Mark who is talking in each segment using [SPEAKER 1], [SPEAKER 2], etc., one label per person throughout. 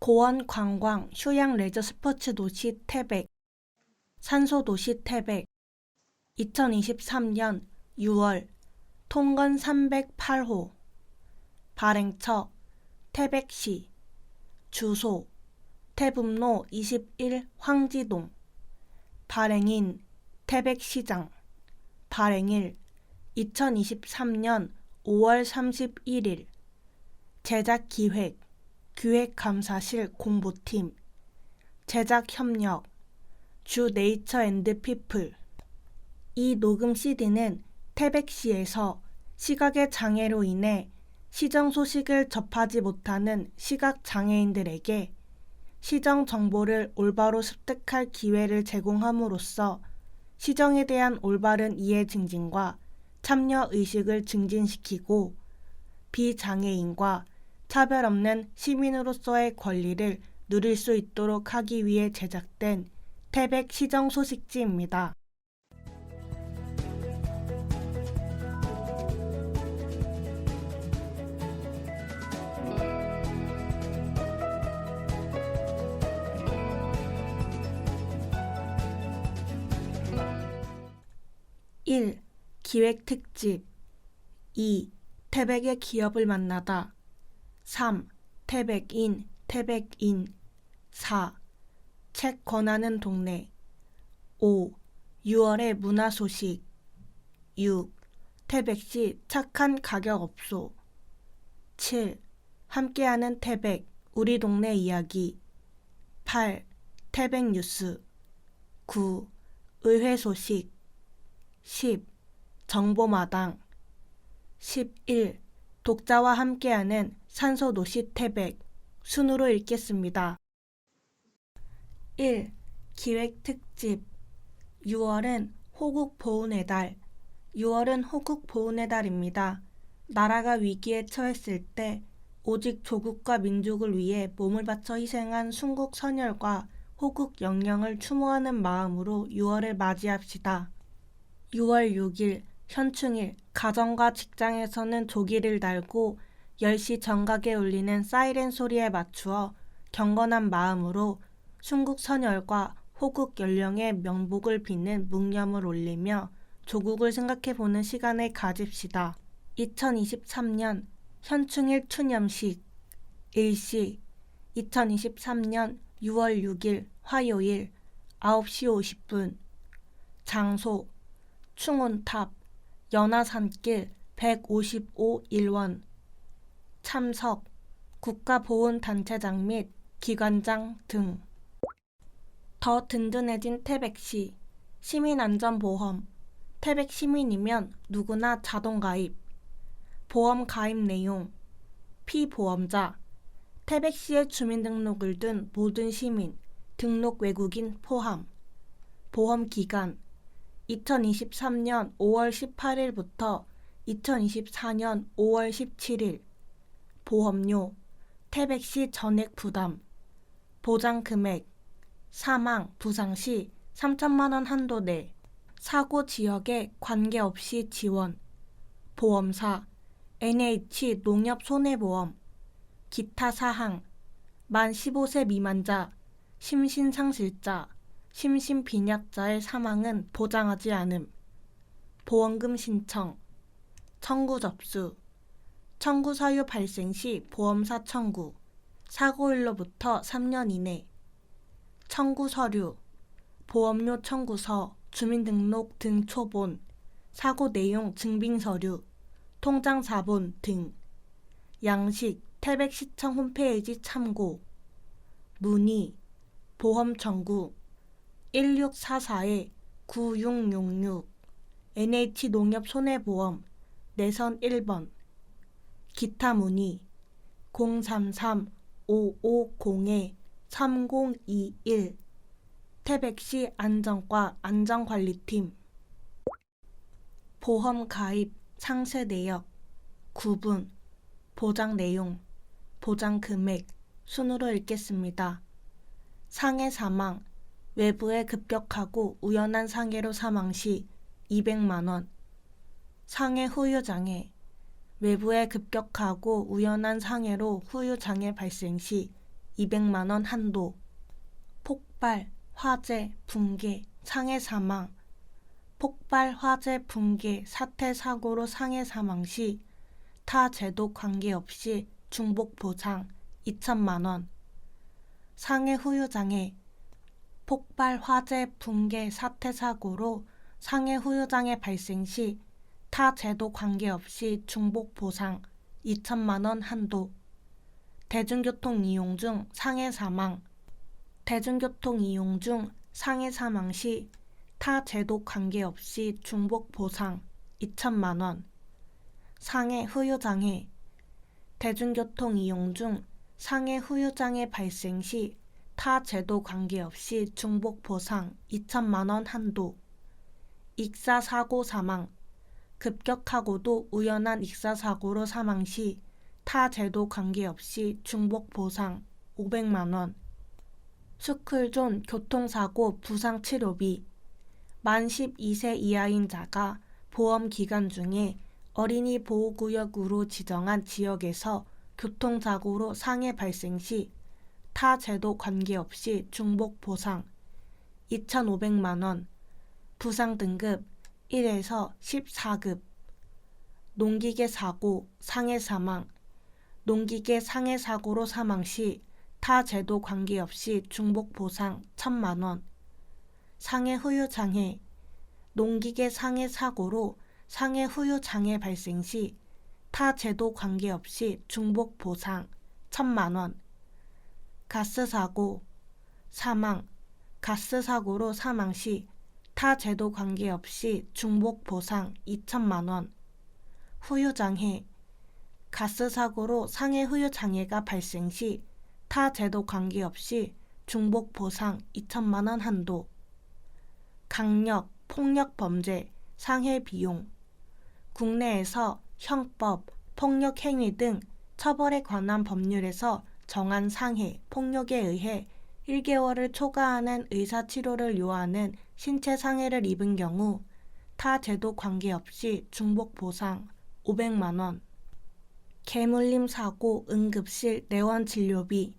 [SPEAKER 1] 고원 관광 휴양 레저 스포츠 도시 태백, 산소 도시 태백, 2023년 6월 통건 308호, 발행처 태백시, 주소 태북로 21 황지동, 발행인 태백시장, 발행일 2023년 5월 31일, 제작기획 기획감사실 공보팀, 제작협력 주 네이처 앤드 피플. 이 녹음 CD는 태백시에서 시각의 장애로 인해 시정 소식을 접하지 못하는 시각장애인들에게 시정 정보를 올바로 습득할 기회를 제공함으로써 시정에 대한 올바른 이해 증진과 참여 의식을 증진시키고 비장애인과 차별 없는 시민으로서의 권리를 누릴 수 있도록 하기 위해 제작된 태백 시정 소식지입니다. (1) 기획특집 2. 태백의 기업을 만나다 3. 태백인 4. 책 권하는 동네 5. 6월의 문화소식 6. 태백시 착한 가격업소 7. 함께하는 태백 우리 동네 이야기 8. 태백뉴스 9. 의회 소식 10. 정보마당 11. 독자와 함께하는 산소도시 태백 순으로 읽겠습니다. 1. 기획특집 6월은 호국보훈의 달 6월은 호국보훈의 달입니다. 나라가 위기에 처했을 때 오직 조국과 민족을 위해 몸을 바쳐 희생한 순국 선열과 호국 영령을 추모하는 마음으로 6월을 맞이합시다. 6월 6일 현충일 가정과 직장에서는 조기를 달고 10시 정각에 울리는 사이렌 소리에 맞추어 경건한 마음으로 순국 선열과 호국 연령의 명복을 빚는 묵념을 올리며 조국을 생각해보는 시간을 가집시다. 2023년 현충일 추념식 일시 2023년 6월 6일 화요일 9시 50분 장소 충운탑 연화산길 155 1원 참석 국가보훈단체장 및 기관장 등. 더 든든해진 태백시 시민안전보험 태백 시민이면 누구나 자동가입 보험 가입 내용 피보험자 태백시에 주민등록을 둔 모든 시민 등록 외국인 포함 보험기간 2023년 5월 18일부터 2024년 5월 17일 보험료 태백시 전액 부담 보장금액 사망, 부상 시 3천만 원 한도 내 사고 지역에 관계없이 지원 보험사 NH 농협손해보험 기타 사항 만 15세 미만자, 심신상실자, 심신빈약자의 사망은 보장하지 않음 보험금 신청 청구 접수 청구 사유 발생 시 보험사 청구 사고일로부터 3년 이내 청구 서류 보험료 청구서 주민등록 등 초본 사고 내용 증빙 서류 통장 자본 등 양식 태백시청 홈페이지 참고 문의 보험 청구 1644-9666 NH농협손해보험 내선 1번 기타 문의 033-550-3021 태백시 안전과 안전관리팀 보험 가입 상세 내역 구분 보장 내용 보장 금액 순으로 읽겠습니다. 상해 사망 외부에 급격하고 우연한 상해로 사망 시 200만원 상해 후유장애 외부에 급격하고 우연한 상해로 후유장애 발생 시 200만 원 한도. 폭발, 화재, 붕괴, 상해 사망. 폭발, 화재, 붕괴, 사태, 사고로 상해 사망 시 타 제도 관계없이 중복 보상 2천만 원. 상해 후유장애. 폭발, 화재, 붕괴, 사태, 사고로 상해 후유장애 발생 시 타 제도 관계없이 중복 보상 2천만 원 한도. 대중교통 이용 중 상해 사망. 대중교통 이용 중 상해 사망 시 타 제도 관계없이 중복 보상 2천만 원. 상해 후유장애. 대중교통 이용 중 상해 후유장애 발생 시 타 제도 관계없이 중복 보상 2천만 원 한도. 익사 사고 사망. 급격하고도 우연한 익사 사고로 사망 시 타 제도 관계없이 중복 보상 500만 원. 스쿨존 교통사고 부상 치료비. 만 12세 이하인 자가 보험 기간 중에 어린이 보호구역으로 지정한 지역에서 교통사고로 상해 발생 시 타 제도 관계없이 중복 보상 2,500만 원. 부상 등급 1에서 14급. 농기계 사고, 상해 사망. 농기계 상해 사고로 사망 시 타 제도 관계없이 중복 보상 1,000만 원. 상해 후유 장애. 농기계 상해 사고로 상해 후유 장애 발생 시 타 제도 관계없이 중복 보상 1,000만 원. 가스 사고, 사망. 가스 사고로 사망 시 타 제도 관계없이 중복 보상 2천만 원. 후유 장애. 가스 사고로 상해 후유 장애가 발생 시 타 제도 관계없이 중복 보상 2천만 원 한도. 강력, 폭력 범죄, 상해 비용. 국내에서 형법, 폭력 행위 등 처벌에 관한 법률에서 정한 상해, 폭력에 의해 1개월을 초과하는 의사치료를 요하는 신체 상해를 입은 경우 타 제도 관계없이 중복 보상 500만 원. 개 물림 사고 응급실 내원 진료비.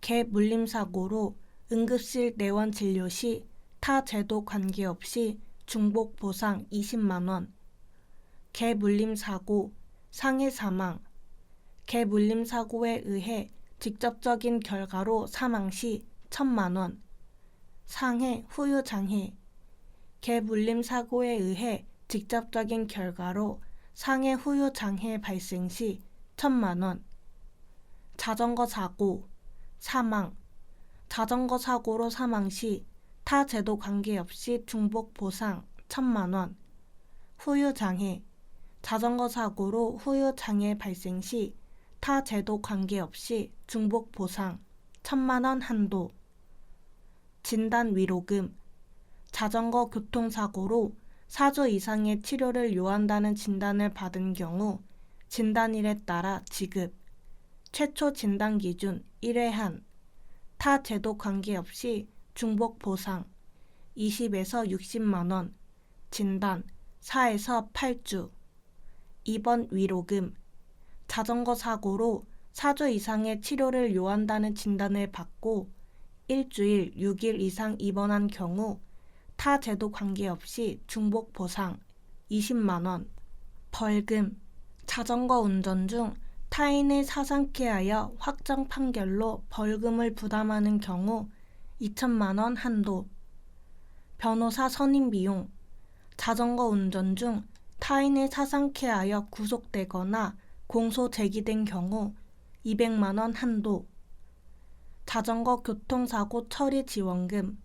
[SPEAKER 1] 개 물림 사고로 응급실 내원 진료 시 타 제도 관계없이 중복 보상 20만 원. 개 물림 사고, 상해 사망. 개 물림 사고에 의해 직접적인 결과로 사망 시 1,000만 원. 상해 후유 장애. 개 물림 사고에 의해 직접적인 결과로 상해 후유 장애 발생 시 1,000만 원. 자전거 사고, 사망. 자전거 사고로 사망 시 타 제도 관계없이 중복 보상 1,000만 원. 후유 장애. 자전거 사고로 후유 장애 발생 시 타 제도 관계없이 중복 보상 1,000만 원 한도. 진단 위로금. 자전거 교통사고로 4주 이상의 치료를 요한다는 진단을 받은 경우 진단일에 따라 지급. 최초 진단 기준 1회 한. 타 제도 관계없이 중복 보상 20에서 60만 원. 진단 4에서 8주. 입원 위로금. 자전거 사고로 4주 이상의 치료를 요한다는 진단을 받고 일주일 6일 이상 입원한 경우 타 제도 관계없이 중복 보상 20만 원. 벌금. 자전거 운전 중 타인을 사상케 하여 확정 판결로 벌금을 부담하는 경우 2천만 원 한도. 변호사 선임 비용. 자전거 운전 중 타인을 사상케 하여 구속되거나 공소 제기된 경우 200만 원 한도. 자전거 교통사고 처리 지원금.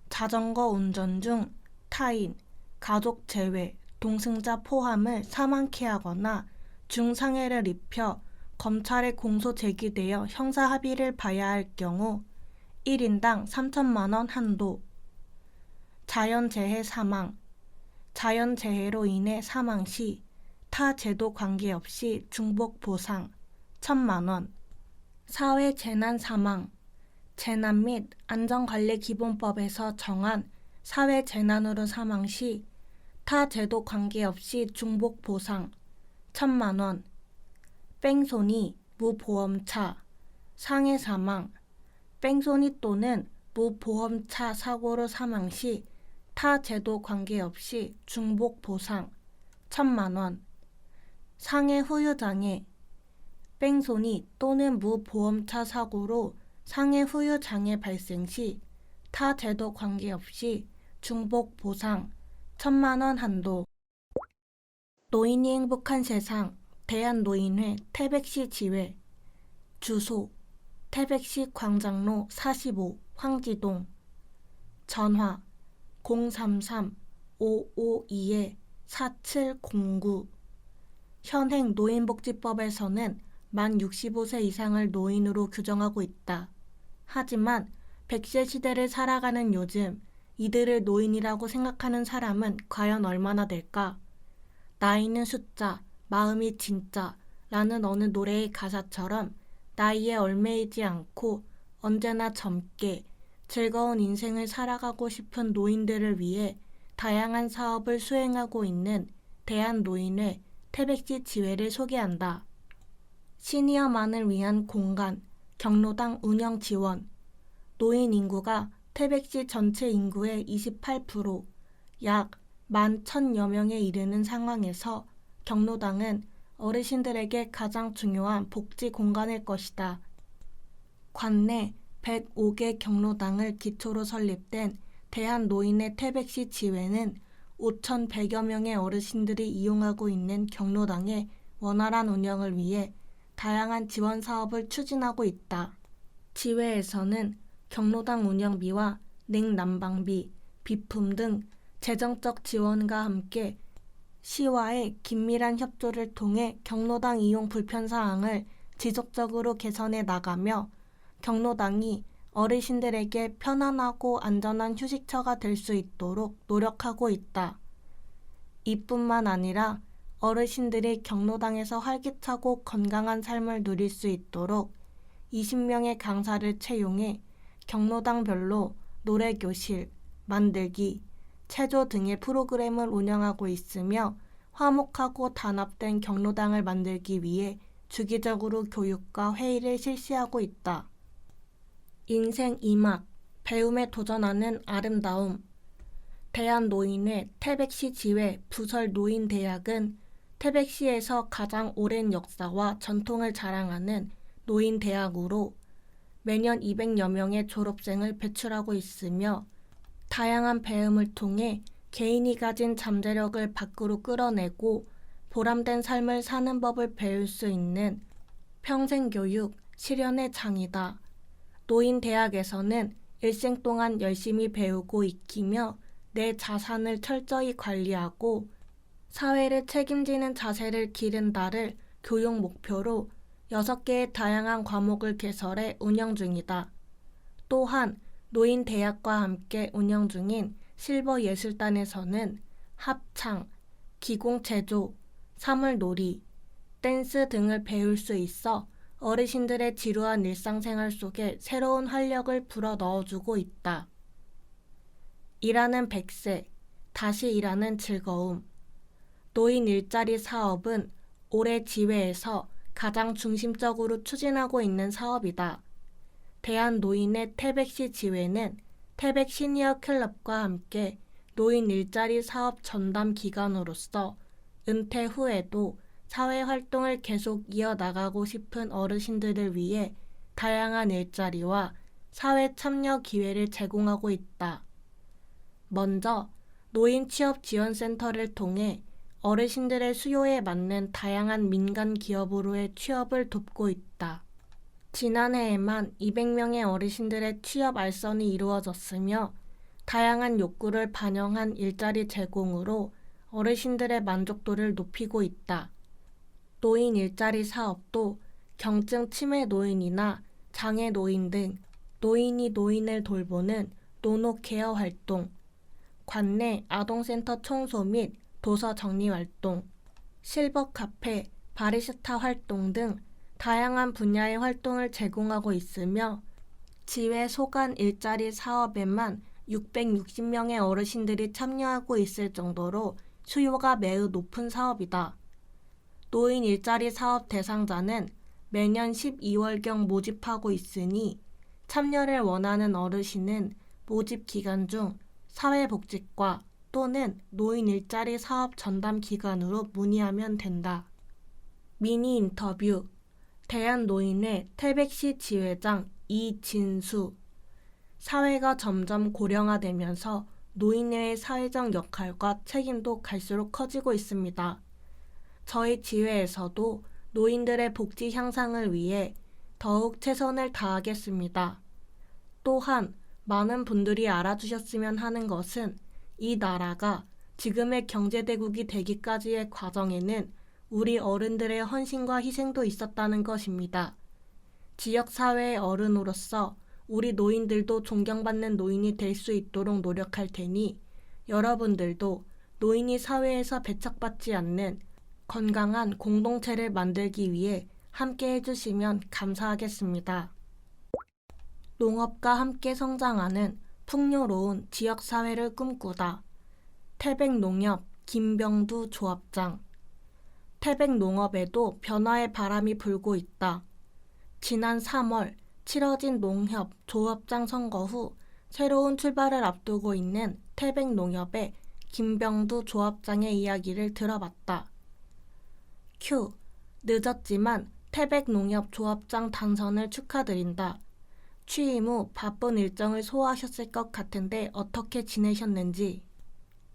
[SPEAKER 1] 자전거 운전 중 타인, 가족 제외, 동승자 포함을 사망케 하거나 중상해를 입혀 검찰에 공소 제기되어 형사 합의를 봐야 할 경우 1인당 3천만 원 한도. 자연재해 사망. 자연재해로 인해 사망 시 타 제도 관계없이 중복 보상 1,000만 원. 사회재난 사망. 재난 및 안전관리기본법에서 정한 사회재난으로 사망 시 타 제도 관계없이 중복 보상 1,000만 원. 뺑소니, 무보험차, 상해 사망. 뺑소니 또는 무보험차 사고로 사망 시 타 제도 관계없이 중복 보상 1,000만 원. 상해 후유장애 뺑소니 또는 무보험차 사고로 상해 후유장애 발생 시 타 제도 관계없이 중복 보상 1,000만 원 한도. 노인이 행복한 세상 대한노인회 태백시 지회. 주소 태백시 광장로 45 황지동. 전화 033-552-4709. 현행 노인복지법에서는 만 65세 이상을 노인으로 규정하고 있다. 하지만 100세 시대를 살아가는 요즘 이들을 노인이라고 생각하는 사람은 과연 얼마나 될까? 나이는 숫자, 마음이 진짜 라는 어느 노래의 가사처럼 나이에 얽매이지 않고 언제나 젊게 즐거운 인생을 살아가고 싶은 노인들을 위해 다양한 사업을 수행하고 있는 대한노인회 태백시 지회를 소개한다. 시니어만을 위한 공간, 경로당 운영 지원. 노인 인구가 태백시 전체 인구의 28%, 약 11,000여 명에 이르는 상황에서 경로당은 어르신들에게 가장 중요한 복지 공간일 것이다. 관내 105개 경로당을 기초로 설립된 대한노인회 태백시 지회는 5,100여 명의 어르신들이 이용하고 있는 경로당의 원활한 운영을 위해 다양한 지원 사업을 추진하고 있다. 지회에서는 경로당 운영비와 냉난방비, 비품 등 재정적 지원과 함께 시와의 긴밀한 협조를 통해 경로당 이용 불편사항을 지속적으로 개선해 나가며 경로당이 어르신들에게 편안하고 안전한 휴식처가 될 수 있도록 노력하고 있다. 이뿐만 아니라 어르신들이 경로당에서 활기차고 건강한 삶을 누릴 수 있도록 20명의 강사를 채용해 경로당별로 노래교실, 만들기, 체조 등의 프로그램을 운영하고 있으며 화목하고 단합된 경로당을 만들기 위해 주기적으로 교육과 회의를 실시하고 있다. 인생 2막, 배움에 도전하는 아름다움. 대한노인회 태백시 지회 부설노인대학은 태백시에서 가장 오랜 역사와 전통을 자랑하는 노인대학으로 매년 200여 명의 졸업생을 배출하고 있으며 다양한 배움을 통해 개인이 가진 잠재력을 밖으로 끌어내고 보람된 삶을 사는 법을 배울 수 있는 평생교육 실현의 장이다. 노인대학에서는 일생 동안 열심히 배우고 익히며 내 자산을 철저히 관리하고 사회를 책임지는 자세를 기른다를 교육 목표로 6개의 다양한 과목을 개설해 운영 중이다. 또한 노인대학과 함께 운영 중인 실버예술단에서는 합창, 기공체조, 사물놀이, 댄스 등을 배울 수 있어 어르신들의 지루한 일상생활 속에 새로운 활력을 불어넣어주고 있다. 일하는 100세, 다시 일하는 즐거움. 노인 일자리 사업은 올해 지회에서 가장 중심적으로 추진하고 있는 사업이다. 대한노인회 태백시 지회는 태백 시니어 클럽과 함께 노인 일자리 사업 전담 기관으로서 은퇴 후에도 사회활동을 계속 이어나가고 싶은 어르신들을 위해 다양한 일자리와 사회 참여 기회를 제공하고 있다. 먼저 노인 취업 지원센터를 통해 어르신들의 수요에 맞는 다양한 민간 기업으로의 취업을 돕고 있다. 지난해에만 200명의 어르신들의 취업 알선이 이루어졌으며 다양한 욕구를 반영한 일자리 제공으로 어르신들의 만족도를 높이고 있다. 노인 일자리 사업도 경증 치매 노인이나 장애 노인 등 노인이 노인을 돌보는 노노 케어 활동, 관내 아동센터 청소 및 도서 정리 활동, 실버 카페, 바리스타 활동 등 다양한 분야의 활동을 제공하고 있으며 지회 소관 일자리 사업에만 660명의 어르신들이 참여하고 있을 정도로 수요가 매우 높은 사업이다. 노인 일자리 사업 대상자는 매년 12월경 모집하고 있으니 참여를 원하는 어르신은 모집 기간 중 사회복지과 또는 노인 일자리 사업 전담 기관으로 문의하면 된다. 미니 인터뷰 대한노인회 태백시 지회장 이진수 사회가 점점 고령화되면서 노인회의 사회적 역할과 책임도 갈수록 커지고 있습니다. 저희 지회에서도 노인들의 복지 향상을 위해 더욱 최선을 다하겠습니다. 또한 많은 분들이 알아주셨으면 하는 것은 이 나라가 지금의 경제대국이 되기까지의 과정에는 우리 어른들의 헌신과 희생도 있었다는 것입니다. 지역사회의 어른으로서 우리 노인들도 존경받는 노인이 될 수 있도록 노력할 테니 여러분들도 노인이 사회에서 배척받지 않는 건강한 공동체를 만들기 위해 함께 해주시면 감사하겠습니다. 농업과 함께 성장하는 풍요로운 지역사회를 꿈꾸다. 태백농협 김병두 조합장 태백농업에도 변화의 바람이 불고 있다. 지난 3월 치러진 농협 조합장 선거 후 새로운 출발을 앞두고 있는 태백농협의 김병두 조합장의 이야기를 들어봤다. 큐. 늦었지만 태백농협 조합장 당선을 축하드린다. 취임 후 바쁜 일정을 소화하셨을 것 같은데 어떻게 지내셨는지.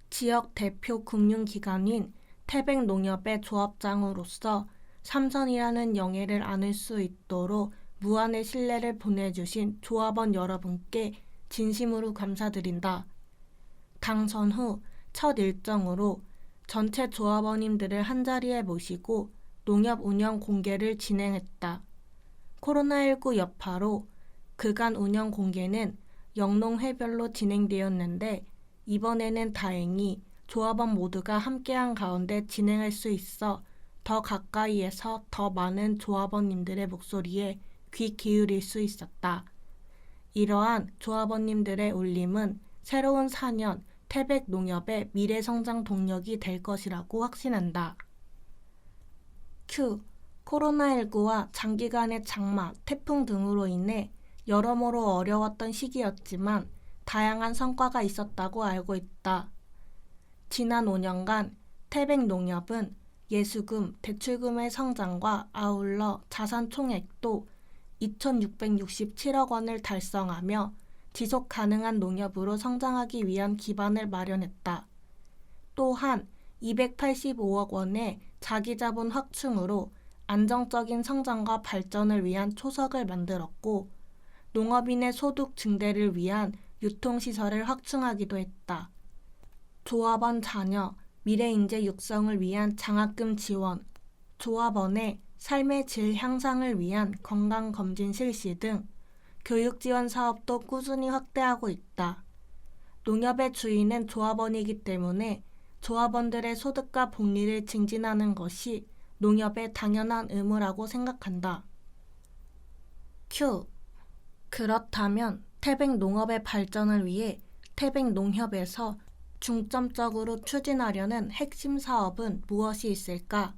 [SPEAKER 1] 지역 대표 금융기관인 태백농협의 조합장으로서 삼선이라는 영예를 안을 수 있도록 무한의 신뢰를 보내주신 조합원 여러분께 진심으로 감사드린다. 당선 후 첫 일정으로 전체 조합원님들을 한자리에 모시고 농협 운영 공개를 진행했다. 코로나19 여파로 그간 운영 공개는 영농회별로 진행되었는데 이번에는 다행히 조합원 모두가 함께한 가운데 진행할 수 있어 더 가까이에서 더 많은 조합원님들의 목소리에 귀 기울일 수 있었다. 이러한 조합원님들의 울림은 새로운 4년 태백농협의 미래성장 동력이 될 것이라고 확신한다. 큐. 코로나19와 장기간의 장마, 태풍 등으로 인해 여러모로 어려웠던 시기였지만 다양한 성과가 있었다고 알고 있다. 지난 5년간 태백농협은 예수금, 대출금의 성장과 아울러 자산 총액도 2,667억 원을 달성하며 지속 가능한 농협으로 성장하기 위한 기반을 마련했다. 또한 285억 원의 자기자본 확충으로 안정적인 성장과 발전을 위한 초석을 만들었고 농업인의 소득 증대를 위한 유통시설을 확충하기도 했다. 조합원 자녀, 미래인재 육성을 위한 장학금 지원, 조합원의 삶의 질 향상을 위한 건강검진 실시 등 교육 지원 사업도 꾸준히 확대하고 있다. 농협의 주인은 조합원이기 때문에 조합원들의 소득과 복리를 증진하는 것이 농협의 당연한 의무라고 생각한다. 큐. 그렇다면 태백농업의 발전을 위해 태백농협에서 중점적으로 추진하려는 핵심 사업은 무엇이 있을까?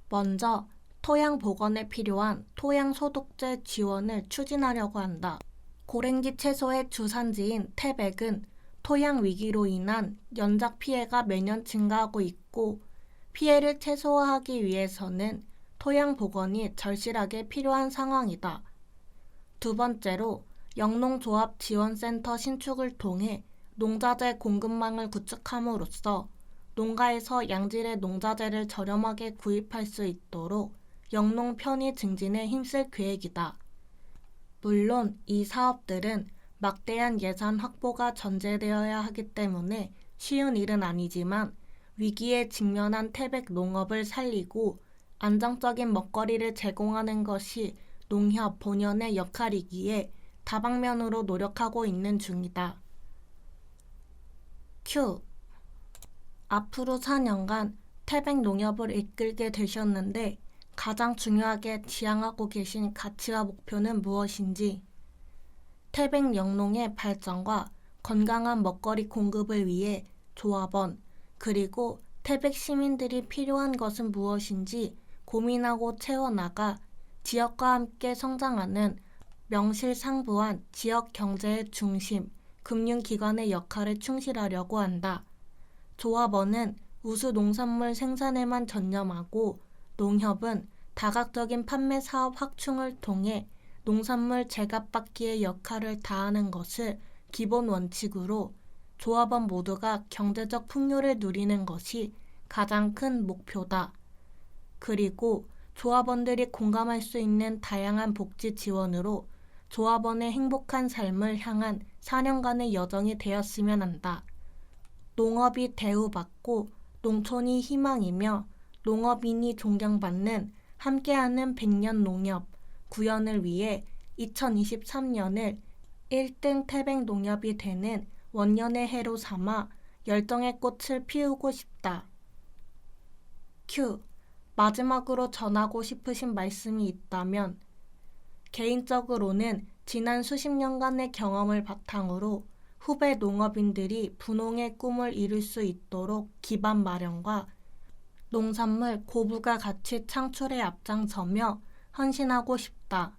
[SPEAKER 1] 먼저 토양 복원에 필요한 토양 소독제 지원을 추진하려고 한다. 고랭지 채소의 주산지인 태백은 토양 위기로 인한 연작 피해가 매년 증가하고 있고 피해를 최소화하기 위해서는 토양 복원이 절실하게 필요한 상황이다. 두 번째로 영농조합 지원센터 신축을 통해 농자재 공급망을 구축함으로써 농가에서 양질의 농자재를 저렴하게 구입할 수 있도록 영농 편의 증진에 힘쓸 계획이다. 물론 이 사업들은 막대한 예산 확보가 전제되어야 하기 때문에 쉬운 일은 아니지만 위기에 직면한 태백 농업을 살리고 안정적인 먹거리를 제공하는 것이 농협 본연의 역할이기에 다방면으로 노력하고 있는 중이다. 큐. 앞으로 4년간 태백농협을 이끌게 되셨는데 가장 중요하게 지향하고 계신 가치와 목표는 무엇인지, 태백 영농의 발전과 건강한 먹거리 공급을 위해 조합원, 그리고 태백 시민들이 필요한 것은 무엇인지 고민하고 채워나가 지역과 함께 성장하는 명실상부한 지역 경제의 중심, 금융기관의 역할에 충실하려고 한다. 조합원은 우수 농산물 생산에만 전념하고 농협은 다각적인 판매 사업 확충을 통해 농산물 제값받기의 역할을 다하는 것을 기본 원칙으로 조합원 모두가 경제적 풍요를 누리는 것이 가장 큰 목표다. 그리고 조합원들이 공감할 수 있는 다양한 복지 지원으로 조합원의 행복한 삶을 향한 4년간의 여정이 되었으면 한다. 농업이 대우받고 농촌이 희망이며 농업인이 존경받는 함께하는 100년 농협 구현을 위해 2023년을 1등 태백 농협이 되는 원년의 해로 삼아 열정의 꽃을 피우고 싶다. 큐. 마지막으로 전하고 싶으신 말씀이 있다면? 개인적으로는 지난 수십 년간의 경험을 바탕으로 후배 농업인들이 분홍의 꿈을 이룰 수 있도록 기반 마련과 농산물 고부가 가치 창출에 앞장서며 헌신하고 싶다.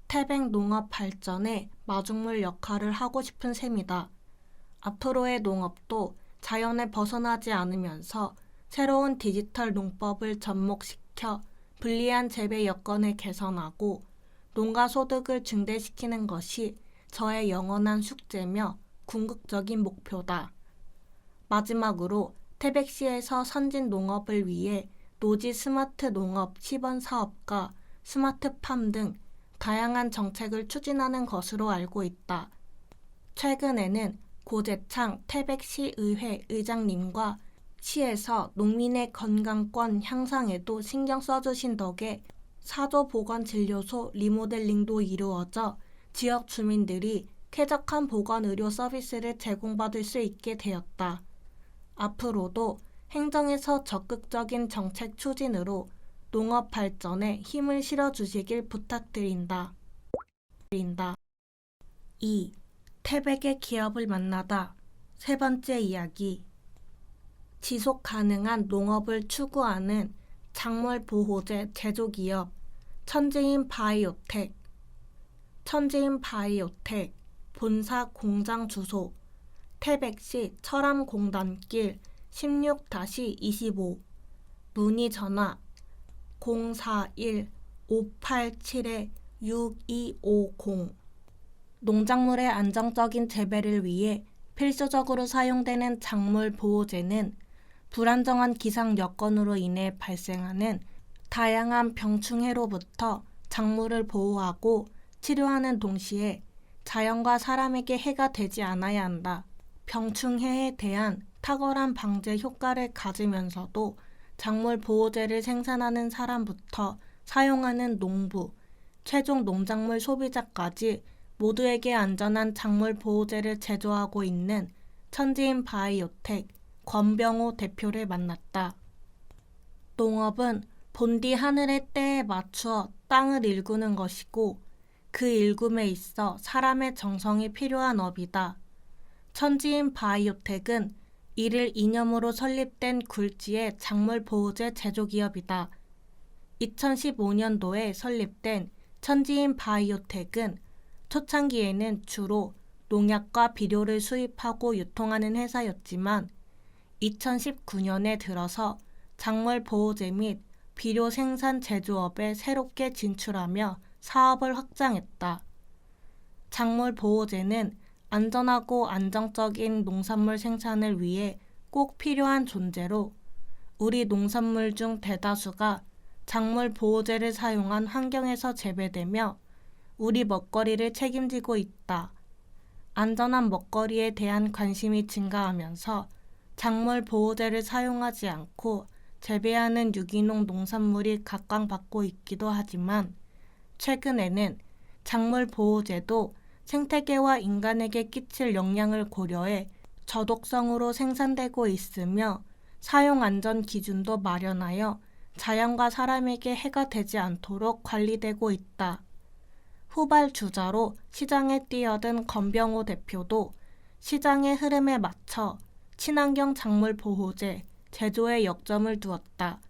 [SPEAKER 1] 태백 농업 발전에 마중물 역할을 하고 싶은 셈이다. 앞으로의 농업도 자연에 벗어나지 않으면서 새로운 디지털 농법을 접목시켜 불리한 재배 여건을 개선하고 농가 소득을 증대시키는 것이 저의 영원한 숙제며 궁극적인 목표다. 마지막으로 태백시에서 선진 농업을 위해 노지 스마트 농업 시범 사업과 스마트팜 등 다양한 정책을 추진하는 것으로 알고 있다. 최근에는 고재창 태백시의회 의장님과 시에서 농민의 건강권 향상에도 신경 써주신 덕에 사조보건진료소 리모델링도 이루어져 지역 주민들이 쾌적한 보건의료 서비스를 제공받을 수 있게 되었다. 앞으로도 행정에서 적극적인 정책 추진으로 농업 발전에 힘을 실어주시길 부탁드린다. 2. 태백의 기업을 만나다. 세 번째 이야기. 지속 가능한 농업을 추구하는 작물 보호제 제조기업 천지인 바이오텍. 천지인 바이오텍 본사 공장 주소 태백시 철암공단길 16-25 문의 전화 041-587-6250. 농작물의 안정적인 재배를 위해 필수적으로 사용되는 작물 보호제는 불안정한 기상 여건으로 인해 발생하는 다양한 병충해로부터 작물을 보호하고 치료하는 동시에 자연과 사람에게 해가 되지 않아야 한다. 병충해에 대한 탁월한 방제 효과를 가지면서도 작물 보호제를 생산하는 사람부터 사용하는 농부, 최종 농작물 소비자까지 모두에게 안전한 작물 보호제를 제조하고 있는 천지인 바이오텍 권병호 대표를 만났다. 농업은 본디 하늘의 때에 맞추어 땅을 일구는 것이고 그 일굼에 있어 사람의 정성이 필요한 업이다. 천지인 바이오텍은 이를 이념으로 설립된 굴지의 작물 보호제 제조기업이다. 2015년도에 설립된 천지인 바이오텍은 초창기에는 주로 농약과 비료를 수입하고 유통하는 회사였지만 2019년에 들어서 작물 보호제 및 비료 생산 제조업에 새롭게 진출하며 사업을 확장했다. 작물 보호제는 안전하고 안정적인 농산물 생산을 위해 꼭 필요한 존재로 우리 농산물 중 대다수가 작물 보호제를 사용한 환경에서 재배되며 우리 먹거리를 책임지고 있다. 안전한 먹거리에 대한 관심이 증가하면서 작물 보호제를 사용하지 않고 재배하는 유기농 농산물이 각광받고 있기도 하지만 최근에는 작물 보호제도 생태계와 인간에게 끼칠 영향을 고려해 저독성으로 생산되고 있으며 사용 안전 기준도 마련하여 자연과 사람에게 해가 되지 않도록 관리되고 있다. 후발주자로 시장에 뛰어든 권병호 대표도 시장의 흐름에 맞춰 친환경 작물 보호제 제조에 역점을 두었다.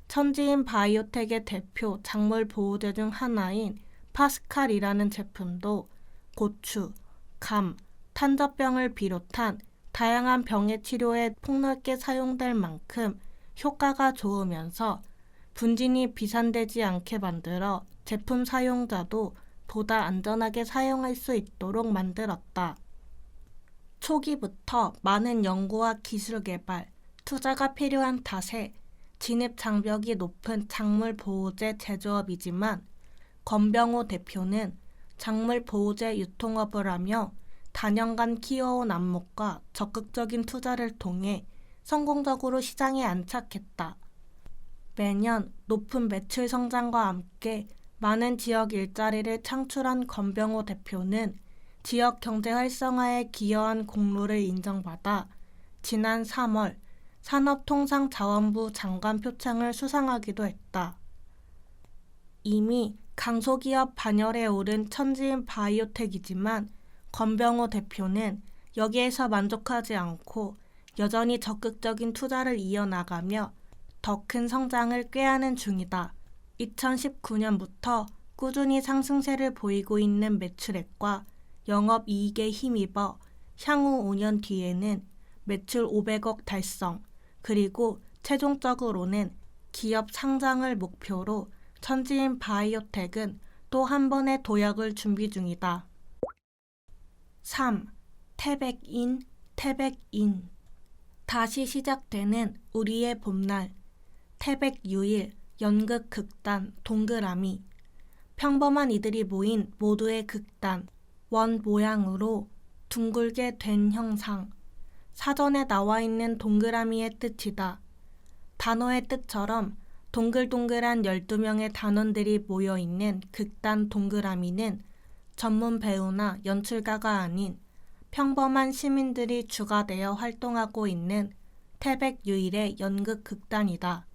[SPEAKER 1] 천지인 바이오텍의 대표 작물 보호제 중 하나인 파스칼이라는 제품도 고추, 감, 탄저병을 비롯한 다양한 병의 치료에 폭넓게 사용될 만큼 효과가 좋으면서 분진이 비산되지 않게 만들어 제품 사용자도 보다 안전하게 사용할 수 있도록 만들었다. 초기부터 많은 연구와 기술 개발, 투자가 필요한 탓에 진입 장벽이 높은 작물 보호제 제조업이지만 권병호 대표는 작물 보호제 유통업을 하며 다년간 키워온 안목과 적극적인 투자를 통해 성공적으로 시장에 안착했다. 매년 높은 매출 성장과 함께 많은 지역 일자리를 창출한 권병호 대표는 지역 경제 활성화에 기여한 공로를 인정받아 지난 3월 산업통상자원부 장관 표창을 수상하기도 했다. 이미 강소기업 반열에 오른 천지인 바이오텍이지만 권병호 대표는 여기에서 만족하지 않고 여전히 적극적인 투자를 이어나가며 더 큰 성장을 꾀하는 중이다. 2019년부터 꾸준히 상승세를 보이고 있는 매출액과 영업이익에 힘입어 향후 5년 뒤에는 매출 500억 달성, 그리고 최종적으로는 기업 상장을 목표로 천지인 바이오텍은 또 한 번의 도약을 준비 중이다. 3. 태백인. 다시 시작되는 우리의 봄날. 태백유일 연극 극단 동그라미. 평범한 이들이 모인 모두의 극단. 원 모양으로 둥글게 된 형상. 사전에 나와 있는 동그라미의 뜻이다. 단어의 뜻처럼 동글동글한 12명의 단원들이 모여있는 극단 동그라미는 전문 배우나 연출가가 아닌 평범한 시민들이 주가 되어 활동하고 있는 태백유일의 연극 극단이다.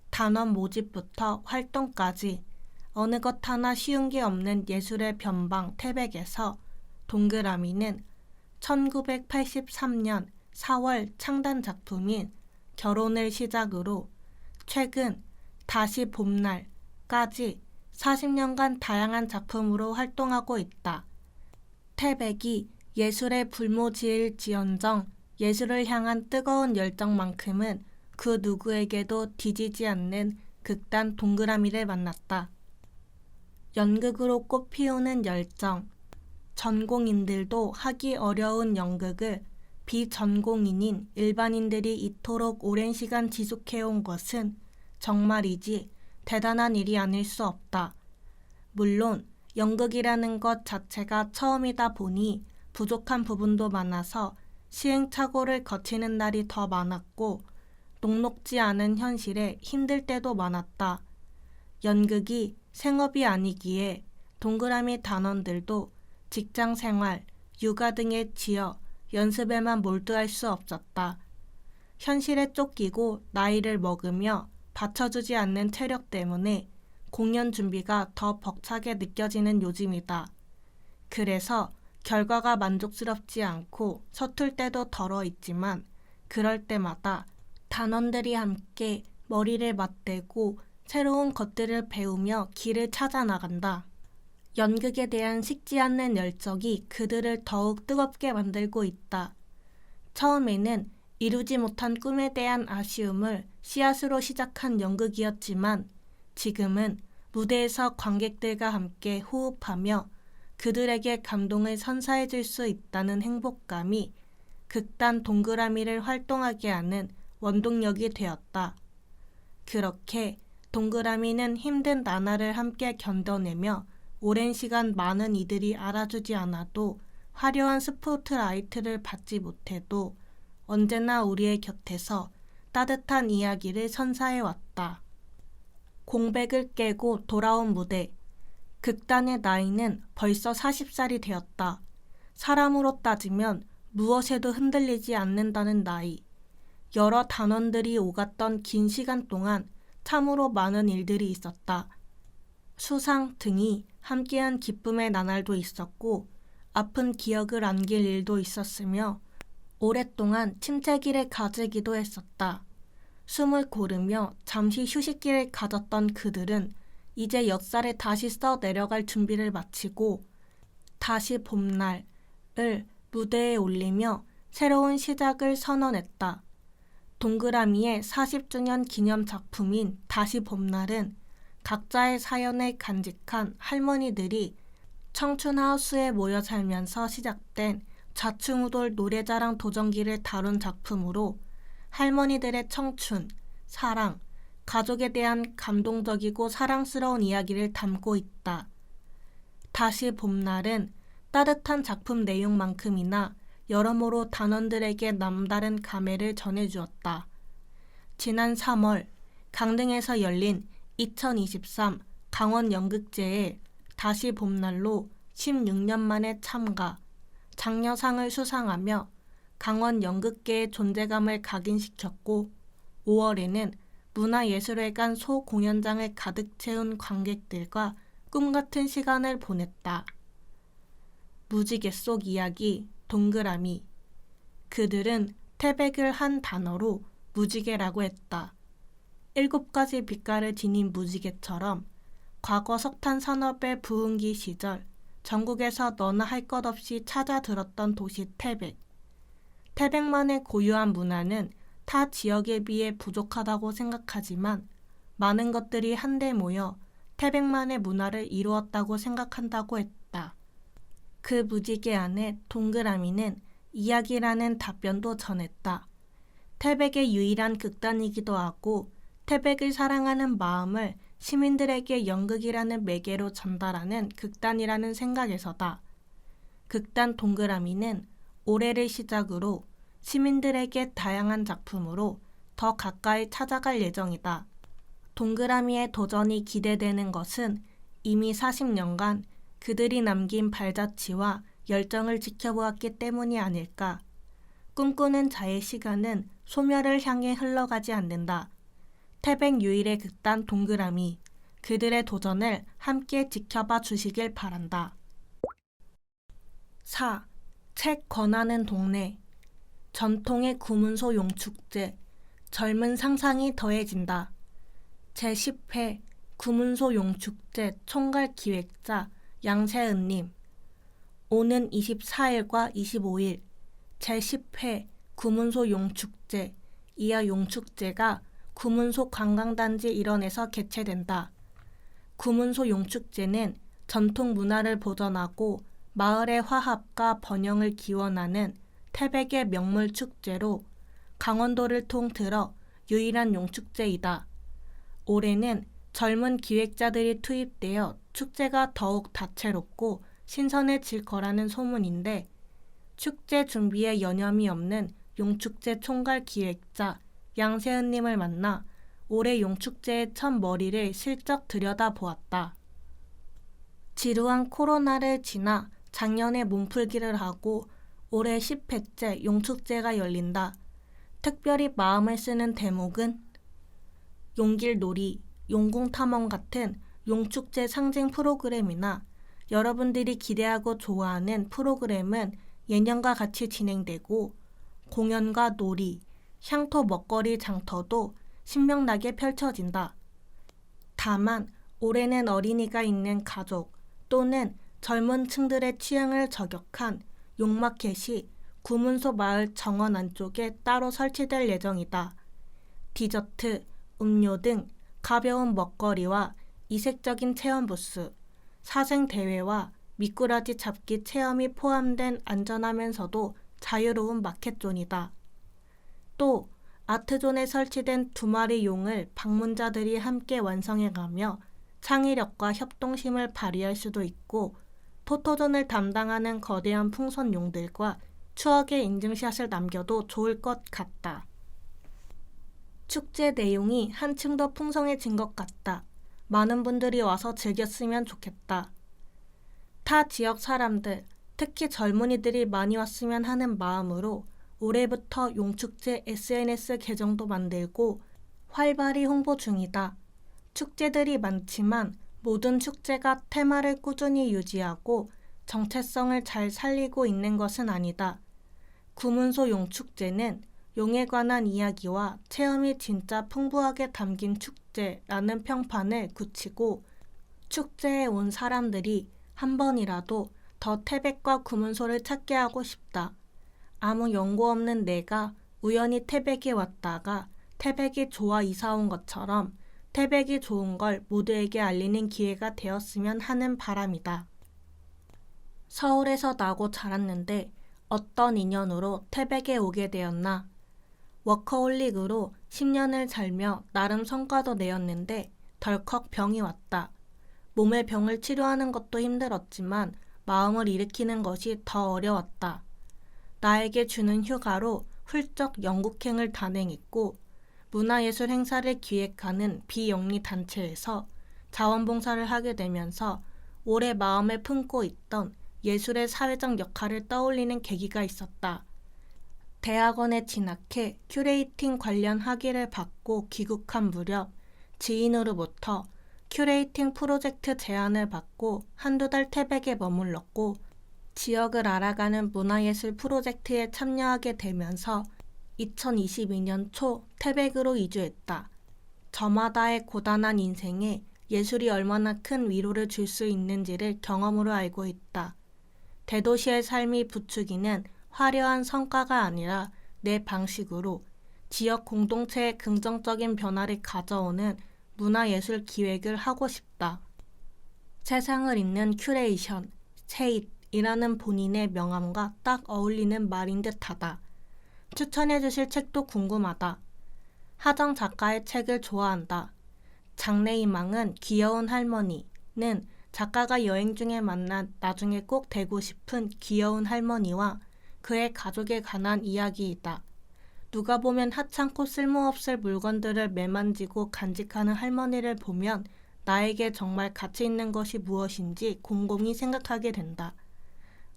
[SPEAKER 1] 단원 모집부터 활동까지 어느 것 하나 쉬운 게 없는 예술의 변방 태백에서 동그라미는 1983년 4월 창단 작품인 결혼을 시작으로 최근 다시 봄날까지 40년간 다양한 작품으로 활동하고 있다. 태백이 예술의 불모지일지언정 예술을 향한 뜨거운 열정만큼은 그 누구에게도 뒤지지 않는 극단 동그라미를 만났다. 연극으로 꽃피우는 열정. 전공인들도 하기 어려운 연극을 비전공인인 일반인들이 이토록 오랜 시간 지속해온 것은 정말이지 대단한 일이 아닐 수 없다. 물론 연극이라는 것 자체가 처음이다 보니 부족한 부분도 많아서 시행착오를 거치는 날이 더 많았고 녹록지 않은 현실에 힘들 때도 많았다. 연극이 생업이 아니기에 동그라미 단원들도 직장생활, 육아 등에 지어 연습에만 몰두할 수 없었다. 현실에 쫓기고 나이를 먹으며 받쳐주지 않는 체력 때문에 공연 준비가 더 벅차게 느껴지는 요즘이다. 그래서 결과가 만족스럽지 않고 서툴 때도 덜어 있지만 그럴 때마다 단원들이 함께 머리를 맞대고 새로운 것들을 배우며 길을 찾아 나간다. 연극에 대한 식지 않는 열정이 그들을 더욱 뜨겁게 만들고 있다. 처음에는 이루지 못한 꿈에 대한 아쉬움을 씨앗으로 시작한 연극이었지만 지금은 무대에서 관객들과 함께 호흡하며 그들에게 감동을 선사해 줄 수 있다는 행복감이 극단 동그라미를 활동하게 하는 원동력이 되었다. 그렇게 동그라미는 힘든 나날을 함께 견뎌내며 오랜 시간 많은 이들이 알아주지 않아도 화려한 스포트라이트를 받지 못해도 언제나 우리의 곁에서 따뜻한 이야기를 선사해왔다. 공백을 깨고 돌아온 무대. 극단의 나이는 벌써 40살이 되었다. 사람으로 따지면 무엇에도 흔들리지 않는다는 나이. 여러 단원들이 오갔던 긴 시간 동안 참으로 많은 일들이 있었다. 수상 등이 함께한 기쁨의 나날도 있었고 아픈 기억을 안길 일도 있었으며 오랫동안 침체기를 가지기도 했었다. 숨을 고르며 잠시 휴식기를 가졌던 그들은 이제 엿살에 다시 써 내려갈 준비를 마치고 다시 봄날을 무대에 올리며 새로운 시작을 선언했다. 동그라미의 40주년 기념 작품인 다시 봄날은 각자의 사연을 간직한 할머니들이 청춘하우스에 모여 살면서 시작된 좌충우돌 노래자랑 도전기를 다룬 작품으로 할머니들의 청춘, 사랑, 가족에 대한 감동적이고 사랑스러운 이야기를 담고 있다. 다시 봄날은 따뜻한 작품 내용만큼이나 여러모로 단원들에게 남다른 감회를 전해주었다. 지난 3월 강릉에서 열린 2023 강원연극제에 다시 봄날로 16년 만에 참가, 장려상을 수상하며 강원연극계의 존재감을 각인시켰고 5월에는 문화예술회관 소공연장을 가득 채운 관객들과 꿈같은 시간을 보냈다. 무지개 속 이야기 동그라미. 그들은 태백을 한 단어로 무지개라고 했다. 7가지 빛깔을 지닌 무지개처럼 과거 석탄 산업의 부흥기 시절 전국에서 너나 할 것 없이 찾아들었던 도시 태백. 태백만의 고유한 문화는 타 지역에 비해 부족하다고 생각하지만 많은 것들이 한데 모여 태백만의 문화를 이루었다고 생각한다고 했다. 그 무지개 안에 동그라미는 이야기라는 답변도 전했다. 태백의 유일한 극단이기도 하고 태백을 사랑하는 마음을 시민들에게 연극이라는 매개로 전달하는 극단이라는 생각에서다. 극단 동그라미는 올해를 시작으로 시민들에게 다양한 작품으로 더 가까이 찾아갈 예정이다. 동그라미의 도전이 기대되는 것은 이미 40년간 그들이 남긴 발자취와 열정을 지켜보았기 때문이 아닐까. 꿈꾸는 자의 시간은 소멸을 향해 흘러가지 않는다. 태백 유일의 극단 동그라미, 그들의 도전을 함께 지켜봐 주시길 바란다. 4. 책 권하는 동네. 전통의 구문소 용축제, 젊은 상상이 더해진다. 제10회 구문소 용축제 총괄 기획자 양세은님. 오는 24일과 25일 제10회 구문소 용축제, 이어 용축제가 구문소 관광단지 일원에서 개최된다. 구문소 용축제는 전통 문화를 보존하고 마을의 화합과 번영을 기원하는 태백의 명물 축제로 강원도를 통틀어 유일한 용축제이다. 올해는 젊은 기획자들이 투입되어 축제가 더욱 다채롭고 신선해질 거라는 소문인데 축제 준비에 여념이 없는 용축제 총괄 기획자 양세은님을 만나 올해 용축제의 첫 머리를 실적 들여다보았다. 지루한 코로나를 지나 작년에 몸풀기를 하고 올해 10회째 용축제가 열린다. 특별히 마음을 쓰는 대목은 용길놀이, 용궁탐험 같은 용축제 상징 프로그램이나 여러분들이 기대하고 좋아하는 프로그램은 예년과 같이 진행되고 공연과 놀이, 향토 먹거리 장터도 신명나게 펼쳐진다. 다만 올해는 어린이가 있는 가족 또는 젊은 층들의 취향을 저격한 용마켓이 구문소 마을 정원 안쪽에 따로 설치될 예정이다. 디저트, 음료 등 가벼운 먹거리와 이색적인 체험 부스, 사생 대회와 미꾸라지 잡기 체험이 포함된 안전하면서도 자유로운 마켓존이다. 또 아트존에 설치된 2마리 용을 방문자들이 함께 완성해가며 창의력과 협동심을 발휘할 수도 있고 포토존을 담당하는 거대한 풍선용들과 추억의 인증샷을 남겨도 좋을 것 같다. 축제 내용이 한층 더 풍성해진 것 같다. 많은 분들이 와서 즐겼으면 좋겠다. 타 지역 사람들, 특히 젊은이들이 많이 왔으면 하는 마음으로 올해부터 용축제 SNS 계정도 만들고 활발히 홍보 중이다. 축제들이 많지만 모든 축제가 테마를 꾸준히 유지하고 정체성을 잘 살리고 있는 것은 아니다. 구문소 용축제는 용에 관한 이야기와 체험이 진짜 풍부하게 담긴 축제라는 평판을 굳히고 축제에 온 사람들이 한 번이라도 더 태백과 구문소를 찾게 하고 싶다. 아무 연고 없는 내가 우연히 태백에 왔다가 태백이 좋아 이사 온 것처럼 태백이 좋은 걸 모두에게 알리는 기회가 되었으면 하는 바람이다. 서울에서 나고 자랐는데 어떤 인연으로 태백에 오게 되었나. 워커홀릭으로 10년을 살며 나름 성과도 내었는데 덜컥 병이 왔다. 몸의 병을 치료하는 것도 힘들었지만 마음을 일으키는 것이 더 어려웠다. 나에게 주는 휴가로 훌쩍 영국행을 단행했고 문화예술 행사를 기획하는 비영리 단체에서 자원봉사를 하게 되면서 오래 마음에 품고 있던 예술의 사회적 역할을 떠올리는 계기가 있었다. 대학원에 진학해 큐레이팅 관련 학위를 받고 귀국한 무렵 지인으로부터 큐레이팅 프로젝트 제안을 받고 한두 달 태백에 머물렀고 지역을 알아가는 문화예술 프로젝트에 참여하게 되면서 2022년 초 태백으로 이주했다. 저마다의 고단한 인생에 예술이 얼마나 큰 위로를 줄 수 있는지를 경험으로 알고 있다. 대도시의 삶이 부추기는 화려한 성과가 아니라 내 방식으로 지역 공동체의 긍정적인 변화를 가져오는 문화예술 기획을 하고 싶다. 세상을 잇는 큐레이션, 체잇이라는 본인의 명함과 딱 어울리는 말인 듯하다. 추천해 주실 책도 궁금하다. 하정 작가의 책을 좋아한다. 장래희망은 귀여운 할머니는 작가가 여행 중에 만난 나중에 꼭 되고 싶은 귀여운 할머니와 그의 가족에 관한 이야기이다. 누가 보면 하찮고 쓸모없을 물건들을 매만지고 간직하는 할머니를 보면 나에게 정말 가치 있는 것이 무엇인지 곰곰이 생각하게 된다.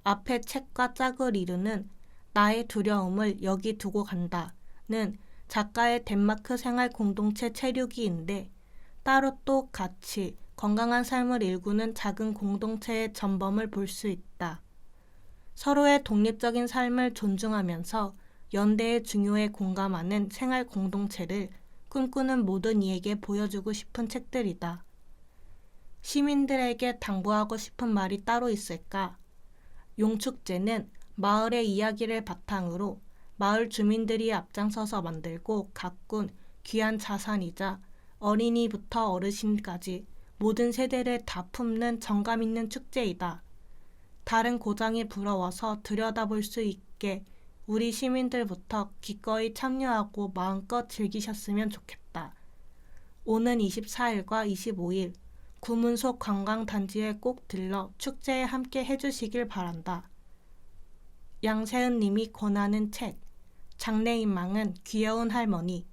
[SPEAKER 1] 앞에 책과 짝을 이루는 나의 두려움을 여기 두고 간다는 작가의 덴마크 생활 공동체 체류기인데 따로 또 같이 건강한 삶을 일구는 작은 공동체의 전범을 볼 수 있다. 서로의 독립적인 삶을 존중하면서 연대의 중요에 공감하는 생활 공동체를 꿈꾸는 모든 이에게 보여주고 싶은 책들이다. 시민들에게 당부하고 싶은 말이 따로 있을까? 용축제는 마을의 이야기를 바탕으로 마을 주민들이 앞장서서 만들고 가꾼 귀한 자산이자 어린이부터 어르신까지 모든 세대를 다 품는 정감 있는 축제이다. 다른 고장이 부러워서 들여다볼 수 있게 우리 시민들부터 기꺼이 참여하고 마음껏 즐기셨으면 좋겠다. 오는 24일과 25일 구문소 관광단지에 꼭 들러 축제에 함께 해주시길 바란다. 양세은 님이 권하는 책 장래희망은 귀여운 할머니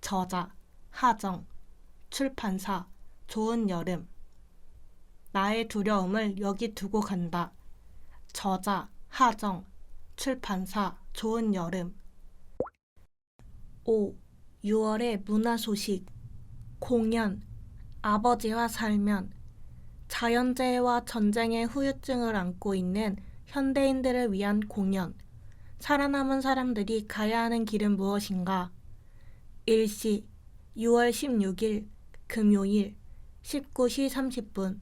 [SPEAKER 1] 저자 하정 출판사 좋은 여름 나의 두려움을 여기 두고 간다. 저자 하정 출판사 좋은 여름 5. 6월의 문화 소식 공연 아버지와 살면 자연재해와 전쟁의 후유증을 안고 있는 현대인들을 위한 공연 살아남은 사람들이 가야 하는 길은 무엇인가? 일시 6월 16일 금요일 19시 30분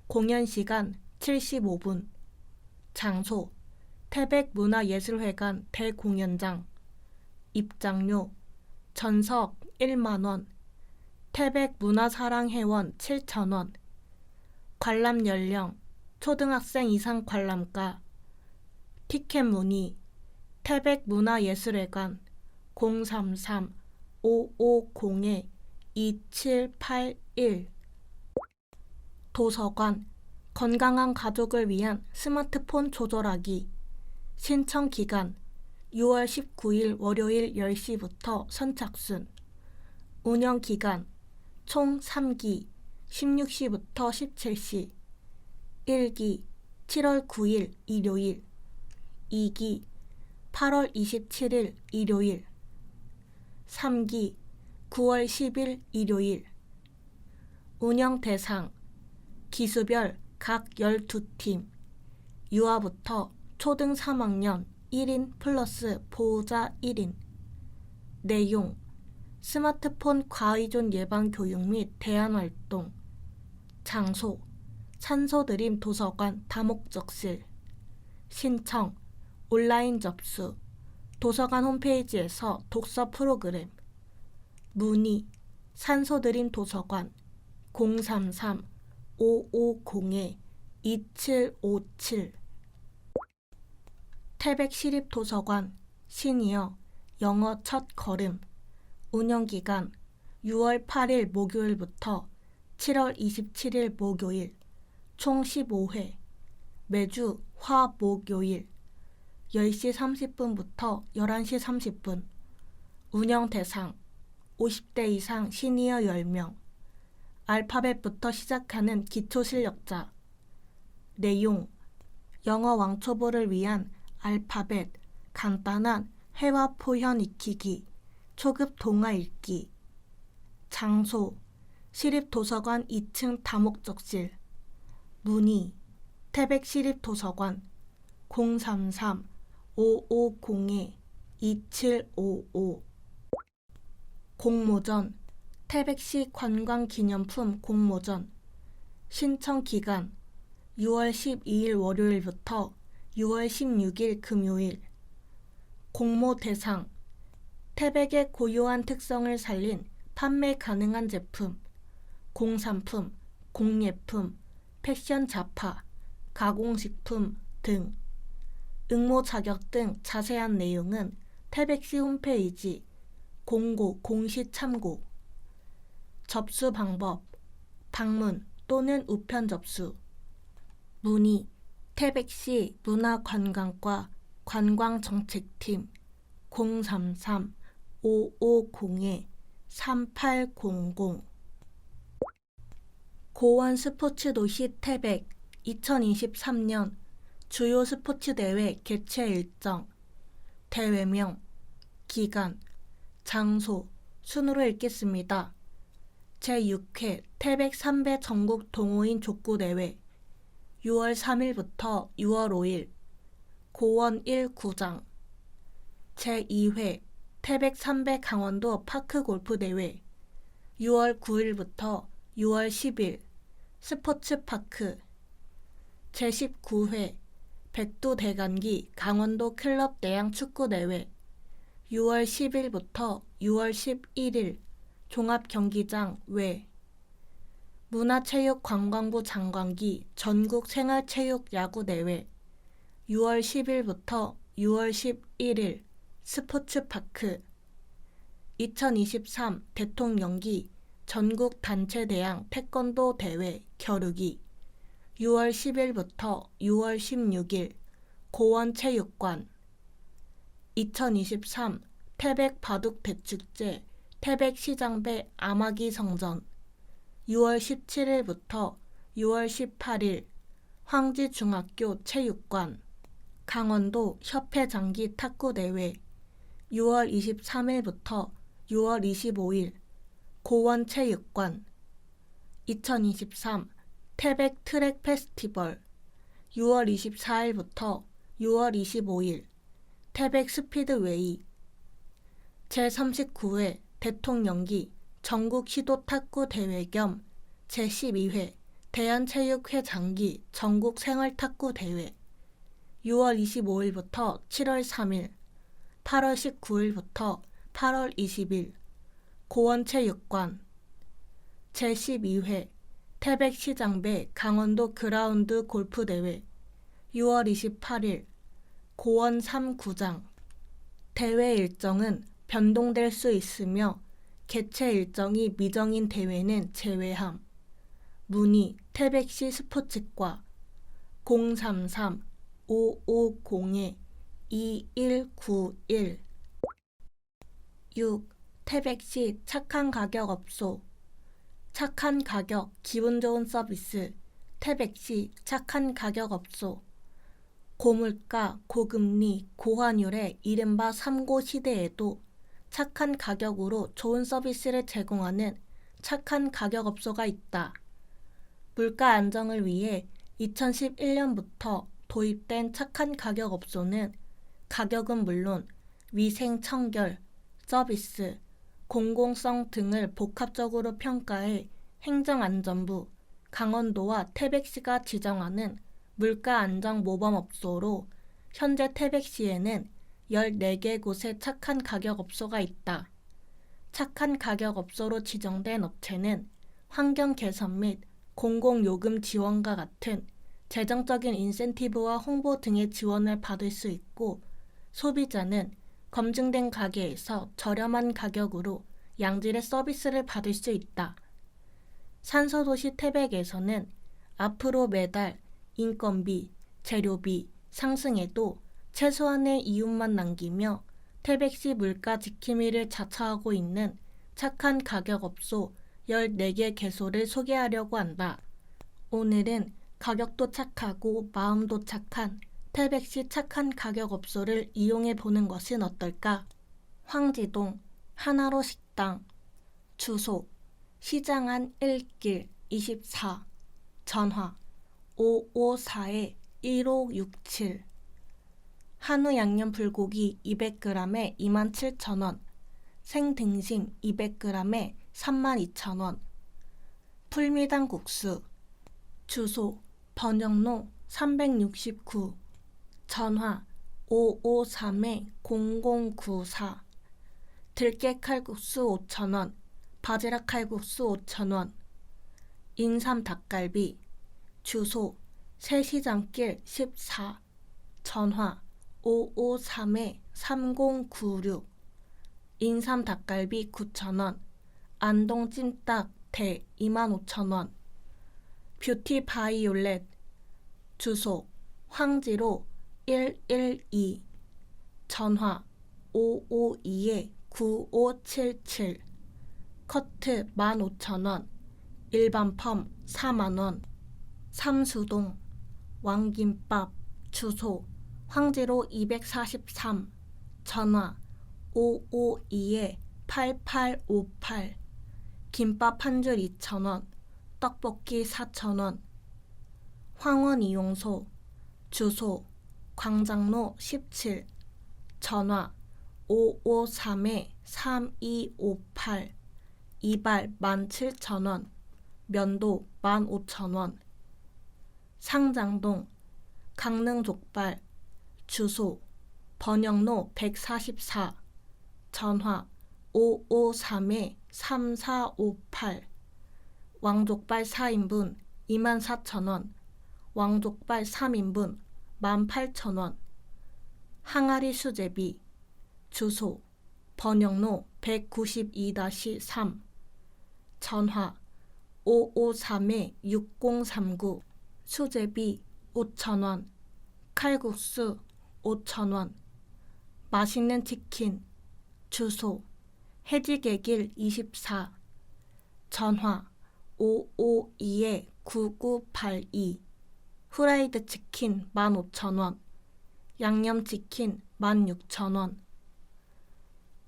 [SPEAKER 1] 공연 시간 75분 장소 태백문화예술회관 대공연장 입장료 전석 1만원 태백문화사랑회원 7,000원 관람 연령 초등학생 이상 관람가 티켓 문의 태백문화예술회관 033-550-2781 도서관 건강한 가족을 위한 스마트폰 조절하기 신청 기간 6월 19일 월요일 10시부터 선착순 운영 기간 총 3기 16시부터 17시 1기 7월 9일 일요일 2기 8월 27일 일요일 3기 9월 10일 일요일 운영 대상 기수별 각 12팀 유아부터 초등 3학년 1인 플러스 보호자 1인 내용 스마트폰 과의존 예방 교육 및 대안활동 장소, 산소드림 도서관 다목적실. 신청, 온라인 접수, 도서관 홈페이지에서 독서 프로그램. 문의, 산소드림 도서관 033-550-2757. 태백시립도서관 시니어 영어 첫 걸음. 운영기간 6월 8일 목요일부터 7월 27일 목요일. 총 15회. 매주 화, 목, 요일 10시 30분부터 11시 30분. 운영 대상 50대 이상 시니어 10명. 알파벳부터 시작하는 기초실력자. 내용, 영어 왕초보를 위한 알파벳, 간단한 회화 표현 익히기, 초급 동화 읽기. 장소, 시립도서관 2층 다목적실. 문의, 태백시립도서관 033-550-2755. 공모전, 태백시 관광기념품 공모전. 신청 기간 6월 12일 월요일부터 6월 16일 금요일. 공모 대상, 태백의 고유한 특성을 살린 판매 가능한 제품, 공산품, 공예품, 패션 잡화, 가공식품 등. 응모 자격 등 자세한 내용은 태백시 홈페이지 공고 공시 참고. 접수 방법, 방문 또는 우편 접수. 문의, 태백시 문화관광과 관광정책팀 033-550-3800. 고원 스포츠도시 태백 2023년 주요 스포츠대회 개최 일정, 대회명, 기간, 장소 순으로 읽겠습니다. 제6회 태백 3배 전국 동호인 족구대회 6월 3일부터 6월 5일 고원 1구장. 제2회 태백 3배 강원도 파크골프대회 6월 9일부터 6월 10일 스포츠파크. 제19회 백두대간기 강원도 클럽 대항 축구대회 6월 10일부터 6월 11일 종합경기장 외. 문화체육관광부 장관기 전국 생활체육야구대회 6월 10일부터 6월 11일 스포츠파크. 2023 대통령기 전국 단체대항 태권도 대회 겨루기 6월 10일부터 6월 16일 고원체육관. 2023 태백 바둑대축제 태백시장배 아마기 성전 6월 17일부터 6월 18일 황지중학교 체육관. 강원도 협회장기 탁구대회 6월 23일부터 6월 25일 고원체육관. 2023 태백 트랙 페스티벌 6월 24일부터 6월 25일 태백 스피드웨이. 제39회 대통령기 전국 시도 탁구 대회 겸 제12회 대한체육회 장기 전국 생활탁구 대회 6월 25일부터 7월 3일, 8월 19일부터 8월 20일 고원체육관. 제12회 태백시장배 강원도 그라운드 골프대회 6월 28일 고원 3구장. 대회 일정은 변동될 수 있으며 개최 일정이 미정인 대회는 제외함. 문의 태백시 스포츠과 033-550-2191. 6. 태백시 착한 가격 업소. 착한 가격, 기분 좋은 서비스. 태백시 착한 가격 업소. 고물가, 고금리, 고환율의 이른바 3고 시대에도 착한 가격으로 좋은 서비스를 제공하는 착한 가격 업소가 있다. 물가 안정을 위해 2011년부터 도입된 착한 가격 업소는 가격은 물론 위생 청결, 서비스, 공공성 등을 복합적으로 평가해 행정안전부, 강원도와 태백시가 지정하는 물가안정모범업소로 현재 태백시에는 14개 곳의 착한 가격업소가 있다. 착한 가격업소로 지정된 업체는 환경 개선 및 공공요금 지원과 같은 재정적인 인센티브와 홍보 등의 지원을 받을 수 있고, 소비자는 검증된 가게에서 저렴한 가격으로 양질의 서비스를 받을 수 있다. 산소도시 태백에서는 앞으로 매달 인건비, 재료비 상승에도 최소한의 이윤만 남기며 태백시 물가 지킴이를 자처하고 있는 착한 가격업소 14개 개소를 소개하려고 한다. 오늘은 가격도 착하고 마음도 착한 태백시 착한 가격업소를 이용해 보는 것은 어떨까? 황지동 하나로 식당. 주소 시장안 1길 24. 전화 554-1567. 한우 양념 불고기 200g에 27,000원, 생등심 200g에 32,000원. 풀미당 국수. 주소 번영로 369. 전화 553-0094. 들깨 칼국수 5,000원, 바지락 칼국수 5,000원. 인삼 닭갈비. 주소 새시장길 14. 전화 553-3096. 인삼 닭갈비 9,000원, 안동 찜닭 대 25,000원. 뷰티 바이올렛. 주소 황지로 112. 전화 552-9577. 커트 15,000원, 일반 펌 4만원. 삼수동 왕김밥. 주소 황지로 243. 전화 552-8858. 김밥 한 줄 2,000원, 떡볶이 4,000원. 황원 이용소. 주소 광장로 17. 전화 553-3258. 이발 17,000원, 면도 15,000원. 상장동 강릉족발. 주소 번영로 144. 전화 553-3458. 왕족발 4인분 24,000원, 왕족발 3인분 18,000원. 항아리 수제비. 주소 번영로 192-3. 전화 553-6039. 수제비 5,000원, 칼국수 5,000원. 맛있는 치킨. 주소 해지개길 24. 전화 552-9982. 후라이드 치킨 15,000원, 양념치킨 16,000원.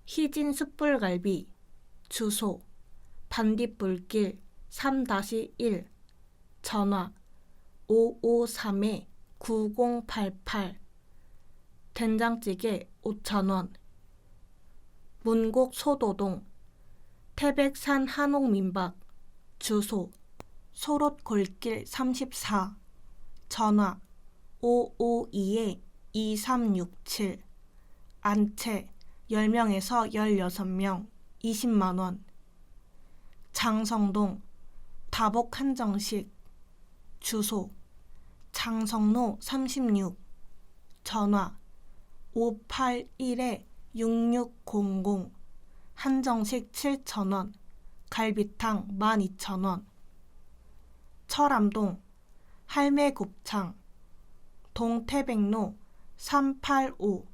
[SPEAKER 1] 희진 숯불갈비. 주소 반딧불길 3-1. 전화 553-9088. 된장찌개 5,000원. 문곡 소도동 태백산 한옥민박. 주소 소롯골길 34. 전화 552-2367. 안채 10명에서 16명 20만원. 장성동 다복 한정식. 주소 장성로 36. 전화 581-6600. 한정식 7,000원, 갈비탕 12,000원. 철암동 할매곱창. 동태백로 385.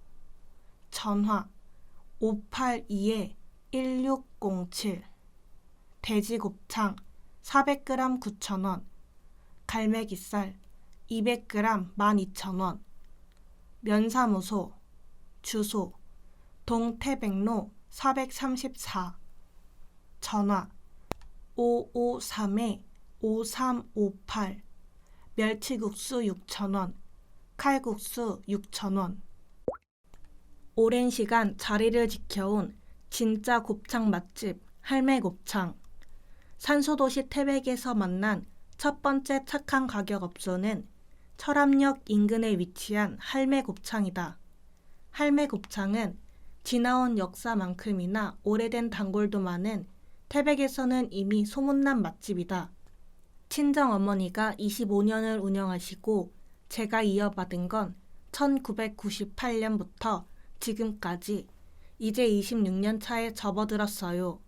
[SPEAKER 1] 전화 582-1607. 돼지곱창 400g 9,000원, 갈매기살 200g 12,000원. 면사무소. 주소 동태백로 434. 전화 553-5358. 멸치국수 6,000원, 칼국수 6,000원. 오랜 시간 자리를 지켜온 진짜 곱창 맛집 할매곱창. 산소도시 태백에서 만난 첫 번째 착한 가격 업소는 철암역 인근에 위치한 할매곱창이다. 할매곱창은 지나온 역사만큼이나 오래된 단골도 많은 태백에서는 이미 소문난 맛집이다. 친정어머니가 25년을 운영하시고 제가 이어받은 건 1998년부터 지금까지 이제 26년 차에 접어들었어요.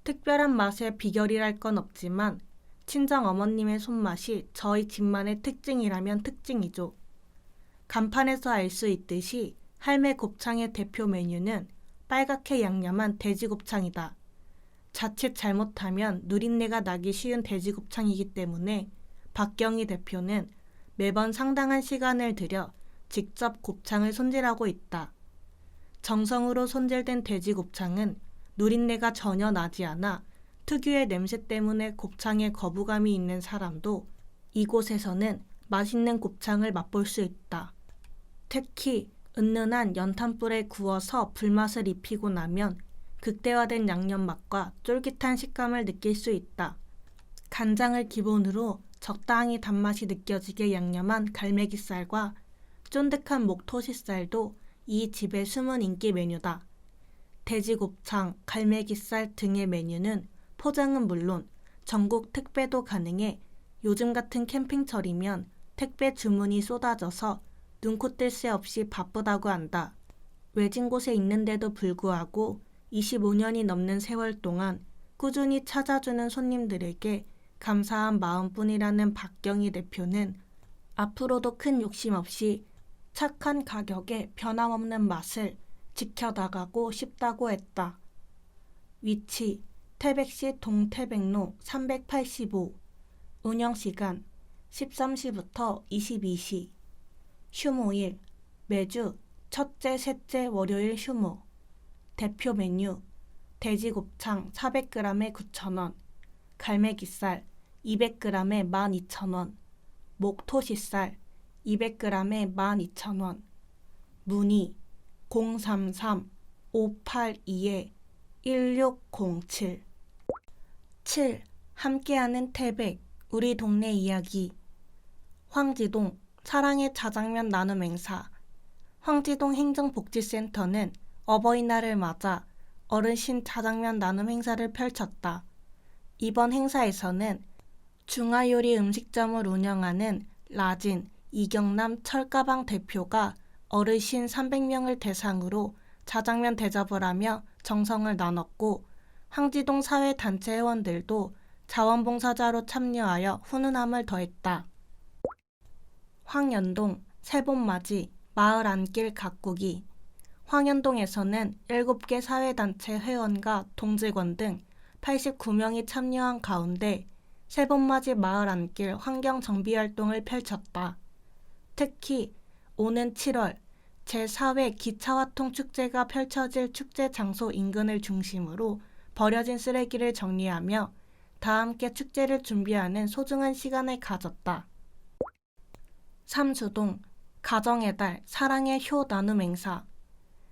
[SPEAKER 1] 특별한 맛의 비결이랄 건 없지만 친정어머님의 손맛이 저희 집만의 특징이라면 특징이죠. 간판에서 알 수 있듯이 할매 곱창의 대표 메뉴는 빨갛게 양념한 돼지곱창이다. 자칫 잘못하면 누린내가 나기 쉬운 돼지곱창이기 때문에 박경희 대표는 매번 상당한 시간을 들여 직접 곱창을 손질하고 있다. 정성으로 손질된 돼지곱창은 누린내가 전혀 나지 않아 특유의 냄새 때문에 곱창에 거부감이 있는 사람도 이곳에서는 맛있는 곱창을 맛볼 수 있다. 특히 은은한 연탄불에 구워서 불맛을 입히고 나면 극대화된 양념 맛과 쫄깃한 식감을 느낄 수 있다. 간장을 기본으로 적당히 단맛이 느껴지게 양념한 갈매기살과 쫀득한 목토시살도 이 집의 숨은 인기 메뉴다. 돼지곱창, 갈매기살 등의 메뉴는 포장은 물론 전국 택배도 가능해 요즘 같은 캠핑철이면 택배 주문이 쏟아져서 눈코 뜰 새 없이 바쁘다고 한다. 외진 곳에 있는데도 불구하고 25년이 넘는 세월 동안 꾸준히 찾아주는 손님들에게 감사한 마음뿐이라는 박경희 대표는 앞으로도 큰 욕심 없이 착한 가격에 변함없는 맛을 지켜나가고 싶다고 했다. 위치 태백시 동태백로 385 운영시간 13시부터 22시 휴무일 매주 첫째, 셋째 월요일 휴무 대표 메뉴 돼지곱창 400g에 9,000원 갈매기살 200g에 12,000원 목토시살 200g에 12,000원 문의 033-582-1607 7. 함께하는 태백 우리 동네 이야기 황지동 사랑의 자장면 나눔 행사 황지동 행정복지센터는 어버이날을 맞아 어르신 자장면 나눔 행사를 펼쳤다. 이번 행사에서는 중화요리 음식점을 운영하는 라진 이경남 철가방 대표가 어르신 300명을 대상으로 자장면 대접을 하며 정성을 나눴고 황지동 사회단체 회원들도 자원봉사자로 참여하여 훈훈함을 더했다. 황연동 새봄맞이 마을 안길 가꾸기 황연동에서는 7개 사회단체 회원과 동직원 등 89명이 참여한 가운데 새봄맞이 마을 안길 환경정비활동을 펼쳤다. 특히 오는 7월 제4회 기차화통 축제가 펼쳐질 축제 장소 인근을 중심으로 버려진 쓰레기를 정리하며 다 함께 축제를 준비하는 소중한 시간을 가졌다. 삼수동 가정의 달 사랑의 효 나눔 행사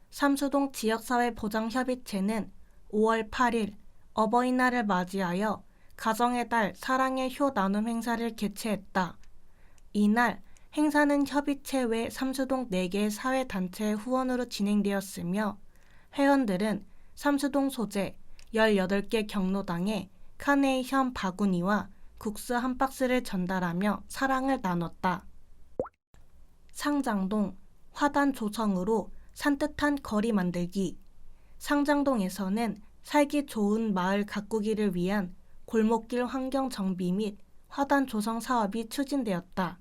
[SPEAKER 1] 삼수동 지역사회보장협의체는 5월 8일 어버이날을 맞이하여 가정의 달 사랑의 효 나눔 행사를 개최했다. 이날 행사는 협의체 외 삼수동 4개 사회단체의 후원으로 진행되었으며 회원들은 삼수동 소재 18개 경로당에 카네이션 바구니와 국수 한 박스를 전달하며 사랑을 나눴다. 상장동 화단 조성으로 산뜻한 거리 만들기 상장동에서는 살기 좋은 마을 가꾸기를 위한 골목길 환경 정비 및 화단 조성 사업이 추진되었다.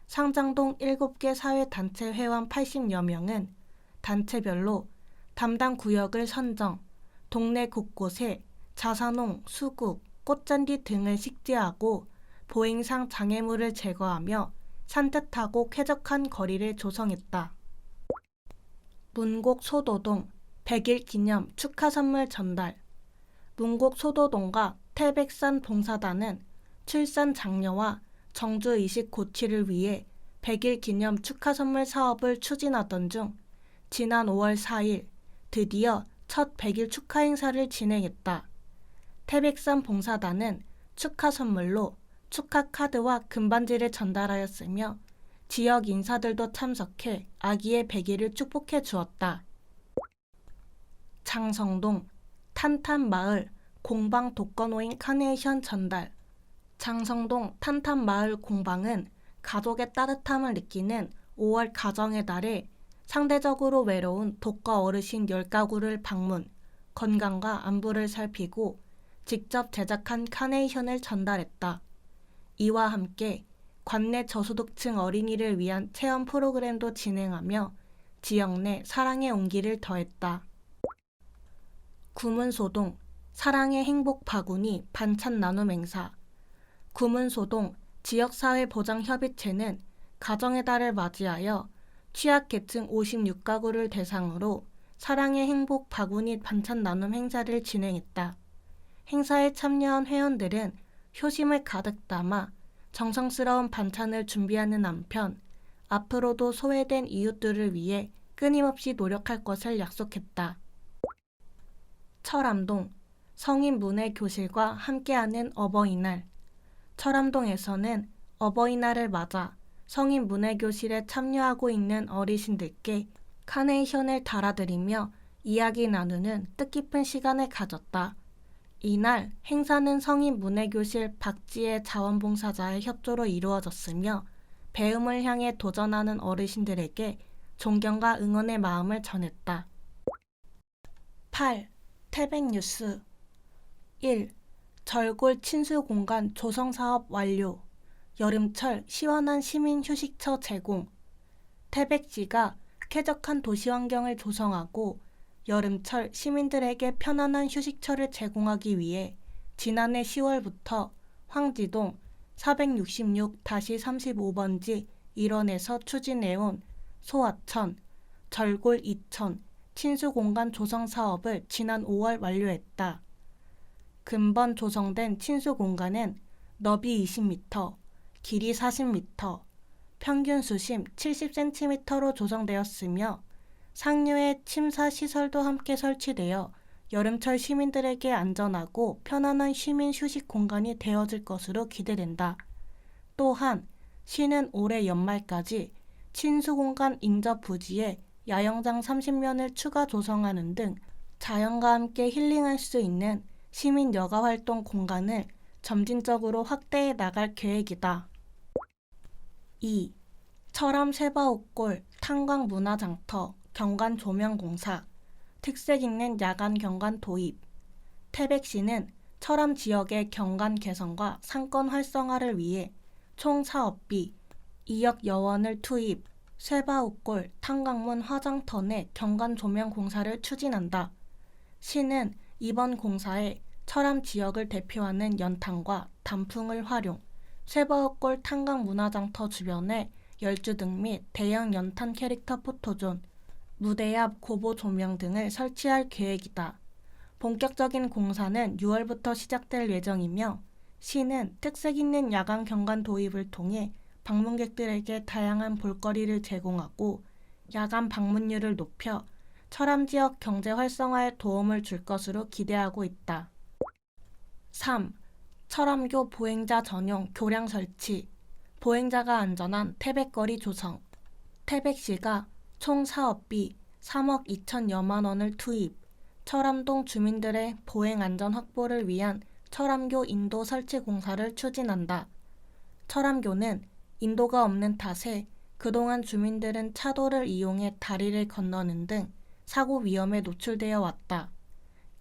[SPEAKER 1] 상장동 7개 사회단체 회원 80여 명은 단체별로 담당 구역을 선정, 동네 곳곳에 자사농, 수국, 꽃잔디 등을 식재하고 보행상 장애물을 제거하며 산뜻하고 쾌적한 거리를 조성했다. 문곡 소도동 100일 기념 축하 선물 전달 문곡 소도동과 태백산 봉사단은 출산 장려와 정주 이식 고취를 위해 100일 기념 축하 선물 사업을 추진하던 중 지난 5월 4일 드디어 첫 100일 축하 행사를 진행했다. 태백산 봉사단은 축하 선물로 축하 카드와 금반지를 전달하였으며 지역 인사들도 참석해 아기의 100일을 축복해 주었다. 장성동 탄탄마을 공방 독거노인 카네이션 전달. 장성동 탄탄마을 공방은 가족의 따뜻함을 느끼는 5월 가정의 달에 상대적으로 외로운 독거 어르신 10가구를 방문, 건강과 안부를 살피고 직접 제작한 카네이션을 전달했다. 이와 함께 관내 저소득층 어린이를 위한 체험 프로그램도 진행하며 지역 내 사랑의 온기를 더했다. 구문소동 사랑의 행복 바구니 반찬 나눔 행사. 구문소동 지역사회보장협의체는 가정의 달을 맞이하여 취약계층 56가구를 대상으로 사랑의 행복 바구니 반찬 나눔 행사를 진행했다. 행사에 참여한 회원들은 효심을 가득 담아 정성스러운 반찬을 준비하는 한편 앞으로도 소외된 이웃들을 위해 끊임없이 노력할 것을 약속했다. 철암동 성인문예교실과 함께하는 어버이날. 철암동에서는 어버이날을 맞아 성인문예교실에 참여하고 있는 어르신들께 카네이션을 달아드리며 이야기 나누는 뜻깊은 시간을 가졌다. 이날 행사는 성인문예교실 박지혜 자원봉사자의 협조로 이루어졌으며 배움을 향해 도전하는 어르신들에게 존경과 응원의 마음을 전했다. 8. 태백뉴스 1. 절골 친수공간 조성사업 완료. 여름철 시원한 시민휴식처 제공. 태백시가 쾌적한 도시환경을 조성하고 여름철 시민들에게 편안한 휴식처를 제공하기 위해 지난해 10월부터 황지동 466-35번지 일원에서 추진해온 소하천, 절골 2천 친수공간 조성 사업을 지난 5월 완료했다. 근본 조성된 친수공간은 너비 20m, 길이 40m, 평균 수심 70cm로 조성되었으며 상류의 침사 시설도 함께 설치되어 여름철 시민들에게 안전하고 편안한 시민 휴식 공간이 되어질 것으로 기대된다. 또한 시는 올해 연말까지 친수공간 인접 부지에 야영장 30면을 추가 조성하는 등 자연과 함께 힐링할 수 있는 시민 여가활동 공간을 점진적으로 확대해 나갈 계획이다. 2. 철암 쇠바옥골 탄광문화장터 경관 조명공사 특색 있는 야간 경관 도입. 태백시는 철암 지역의 경관 개선과 상권 활성화를 위해 총 사업비 2억 여원을 투입 쇠바옥골 탄광문 화장터 내 경관 조명 공사를 추진한다. 시는 이번 공사에 철암 지역을 대표하는 연탄과 단풍을 활용, 쇠바옥골 탄광문화장터 주변에 열주등 및 대형 연탄 캐릭터 포토존, 무대 앞 고보 조명 등을 설치할 계획이다. 본격적인 공사는 6월부터 시작될 예정이며 시는 특색 있는 야간 경관 도입을 통해 방문객들에게 다양한 볼거리를 제공하고 야간 방문율을 높여 철암 지역 경제 활성화에 도움을 줄 것으로 기대하고 있다. 3. 철암교 보행자 전용 교량 설치, 보행자가 안전한 태백거리 조성. 태백시가 총 사업비 3억 2천여만 원을 투입, 철암동 주민들의 보행 안전 확보를 위한 철암교 인도 설치 공사를 추진한다. 철암교는 인도가 없는 탓에 그동안 주민들은 차도를 이용해 다리를 건너는 등 사고 위험에 노출되어 왔다.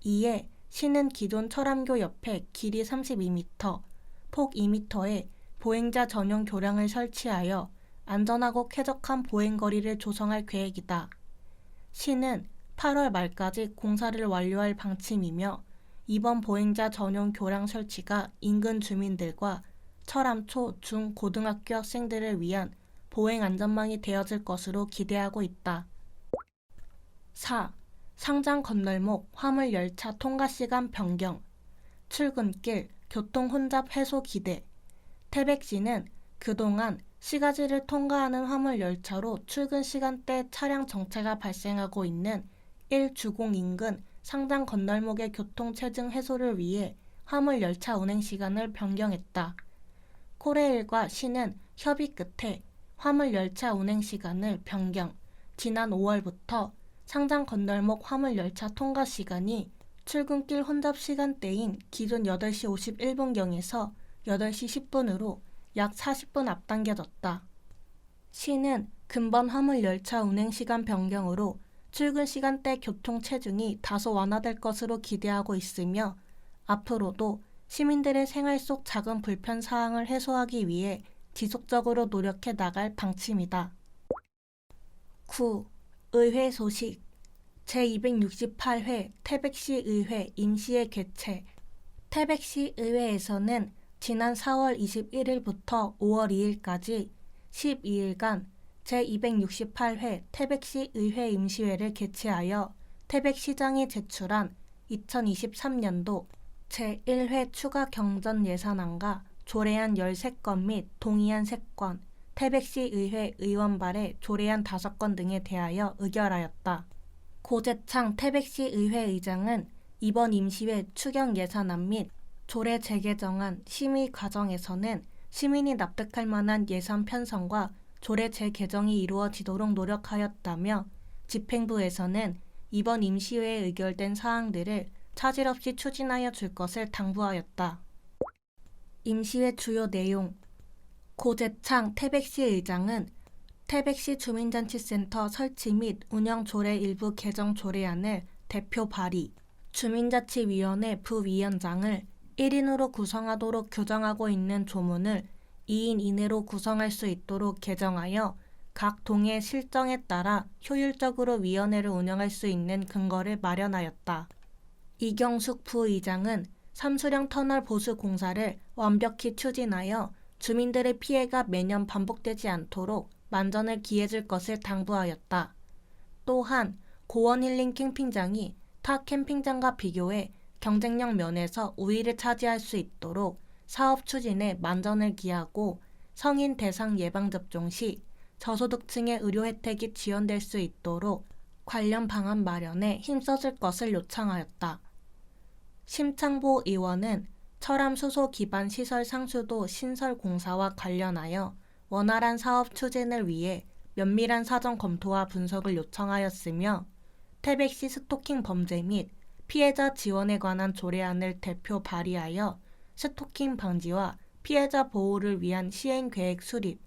[SPEAKER 1] 이에 시는 기존 철암교 옆에 길이 32m, 폭 2m의 보행자 전용 교량을 설치하여 안전하고 쾌적한 보행거리를 조성할 계획이다. 시는 8월 말까지 공사를 완료할 방침이며 이번 보행자 전용 교량 설치가 인근 주민들과 철암 초, 중, 고등학교 학생들을 위한 보행 안전망이 되어질 것으로 기대하고 있다. 4. 상장 건널목 화물열차 통과시간 변경, 출근길 교통 혼잡 해소 기대. 태백시는 그동안 시가지를 통과하는 화물열차로 출근 시간대 차량 정체가 발생하고 있는 1주공 인근 상장 건널목의 교통 체증 해소를 위해 화물열차 운행 시간을 변경했다. 코레일과 시는 협의 끝에 화물열차 운행시간을 변경, 지난 5월부터 상장 건널목 화물열차 통과시간이 출근길 혼잡시간대인 기존 8시 51분경에서 8시 10분으로 약 40분 앞당겨졌다. 시는 근본 화물열차 운행시간 변경으로 출근 시간대 교통 체증이 다소 완화될 것으로 기대하고 있으며 앞으로도 시민들의 생활 속 작은 불편 사항을 해소하기 위해 지속적으로 노력해 나갈 방침이다. 9. 의회 소식. 제268회 태백시 의회 임시회 개최. 태백시 의회에서는 지난 4월 21일부터 5월 2일까지 12일간 제268회 태백시 의회 임시회를 개최하여 태백시장이 제출한 2023년도 제1회 추가 경전 예산안과 조례안 13건 및 동의안 3건, 태백시 의회 의원발의 조례안 5건 등에 대하여 의결하였다. 고재창 태백시 의회 의장은 이번 임시회 추경 예산안 및 조례 재개정안 심의 과정에서는 시민이 납득할 만한 예산 편성과 조례 재개정이 이루어지도록 노력하였다며 집행부에서는 이번 임시회에 의결된 사항들을 차질 없이 추진하여 줄 것을 당부하였다. 임시회 주요 내용. 고재창 태백시 의장은 태백시 주민잔치센터 설치 및 운영 조례 일부 개정 조례안을 대표 발의, 주민자치위원회 부위원장을 1인으로 구성하도록 규정하고 있는 조문을 2인 이내로 구성할 수 있도록 개정하여 각 동의 실정에 따라 효율적으로 위원회를 운영할 수 있는 근거를 마련하였다. 이경숙 부의장은 삼수령 터널 보수 공사를 완벽히 추진하여 주민들의 피해가 매년 반복되지 않도록 만전을 기해줄 것을 당부하였다. 또한 고원 힐링 캠핑장이 타 캠핑장과 비교해 경쟁력 면에서 우위를 차지할 수 있도록 사업 추진에 만전을 기하고 성인 대상 예방접종 시 저소득층의 의료 혜택이 지원될 수 있도록 관련 방안 마련에 힘써줄 것을 요청하였다. 심창보 의원은 철암 수소 기반 시설 상수도 신설 공사와 관련하여 원활한 사업 추진을 위해 면밀한 사전 검토와 분석을 요청하였으며 태백시 스토킹 범죄 및 피해자 지원에 관한 조례안을 대표 발의하여 스토킹 방지와 피해자 보호를 위한 시행계획 수립,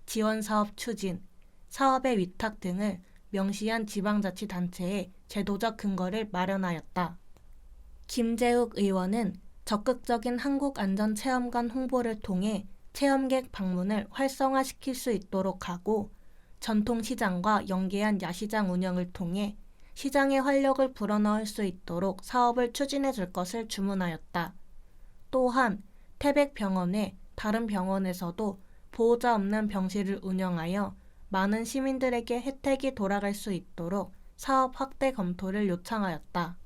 [SPEAKER 1] 지원사업 추진, 사업의 위탁 등을 명시한 지방자치단체의 제도적 근거를 마련하였다. 김재욱 의원은 적극적인 한국안전체험관 홍보를 통해 체험객 방문을 활성화시킬 수 있도록 하고 전통시장과 연계한 야시장 운영을 통해 시장의 활력을 불어넣을 수 있도록 사업을 추진해 줄 것을 주문하였다. 또한 태백병원의 다른 병원에서도 보호자 없는 병실을 운영하여 많은 시민들에게 혜택이 돌아갈 수 있도록 사업 확대 검토를 요청하였다.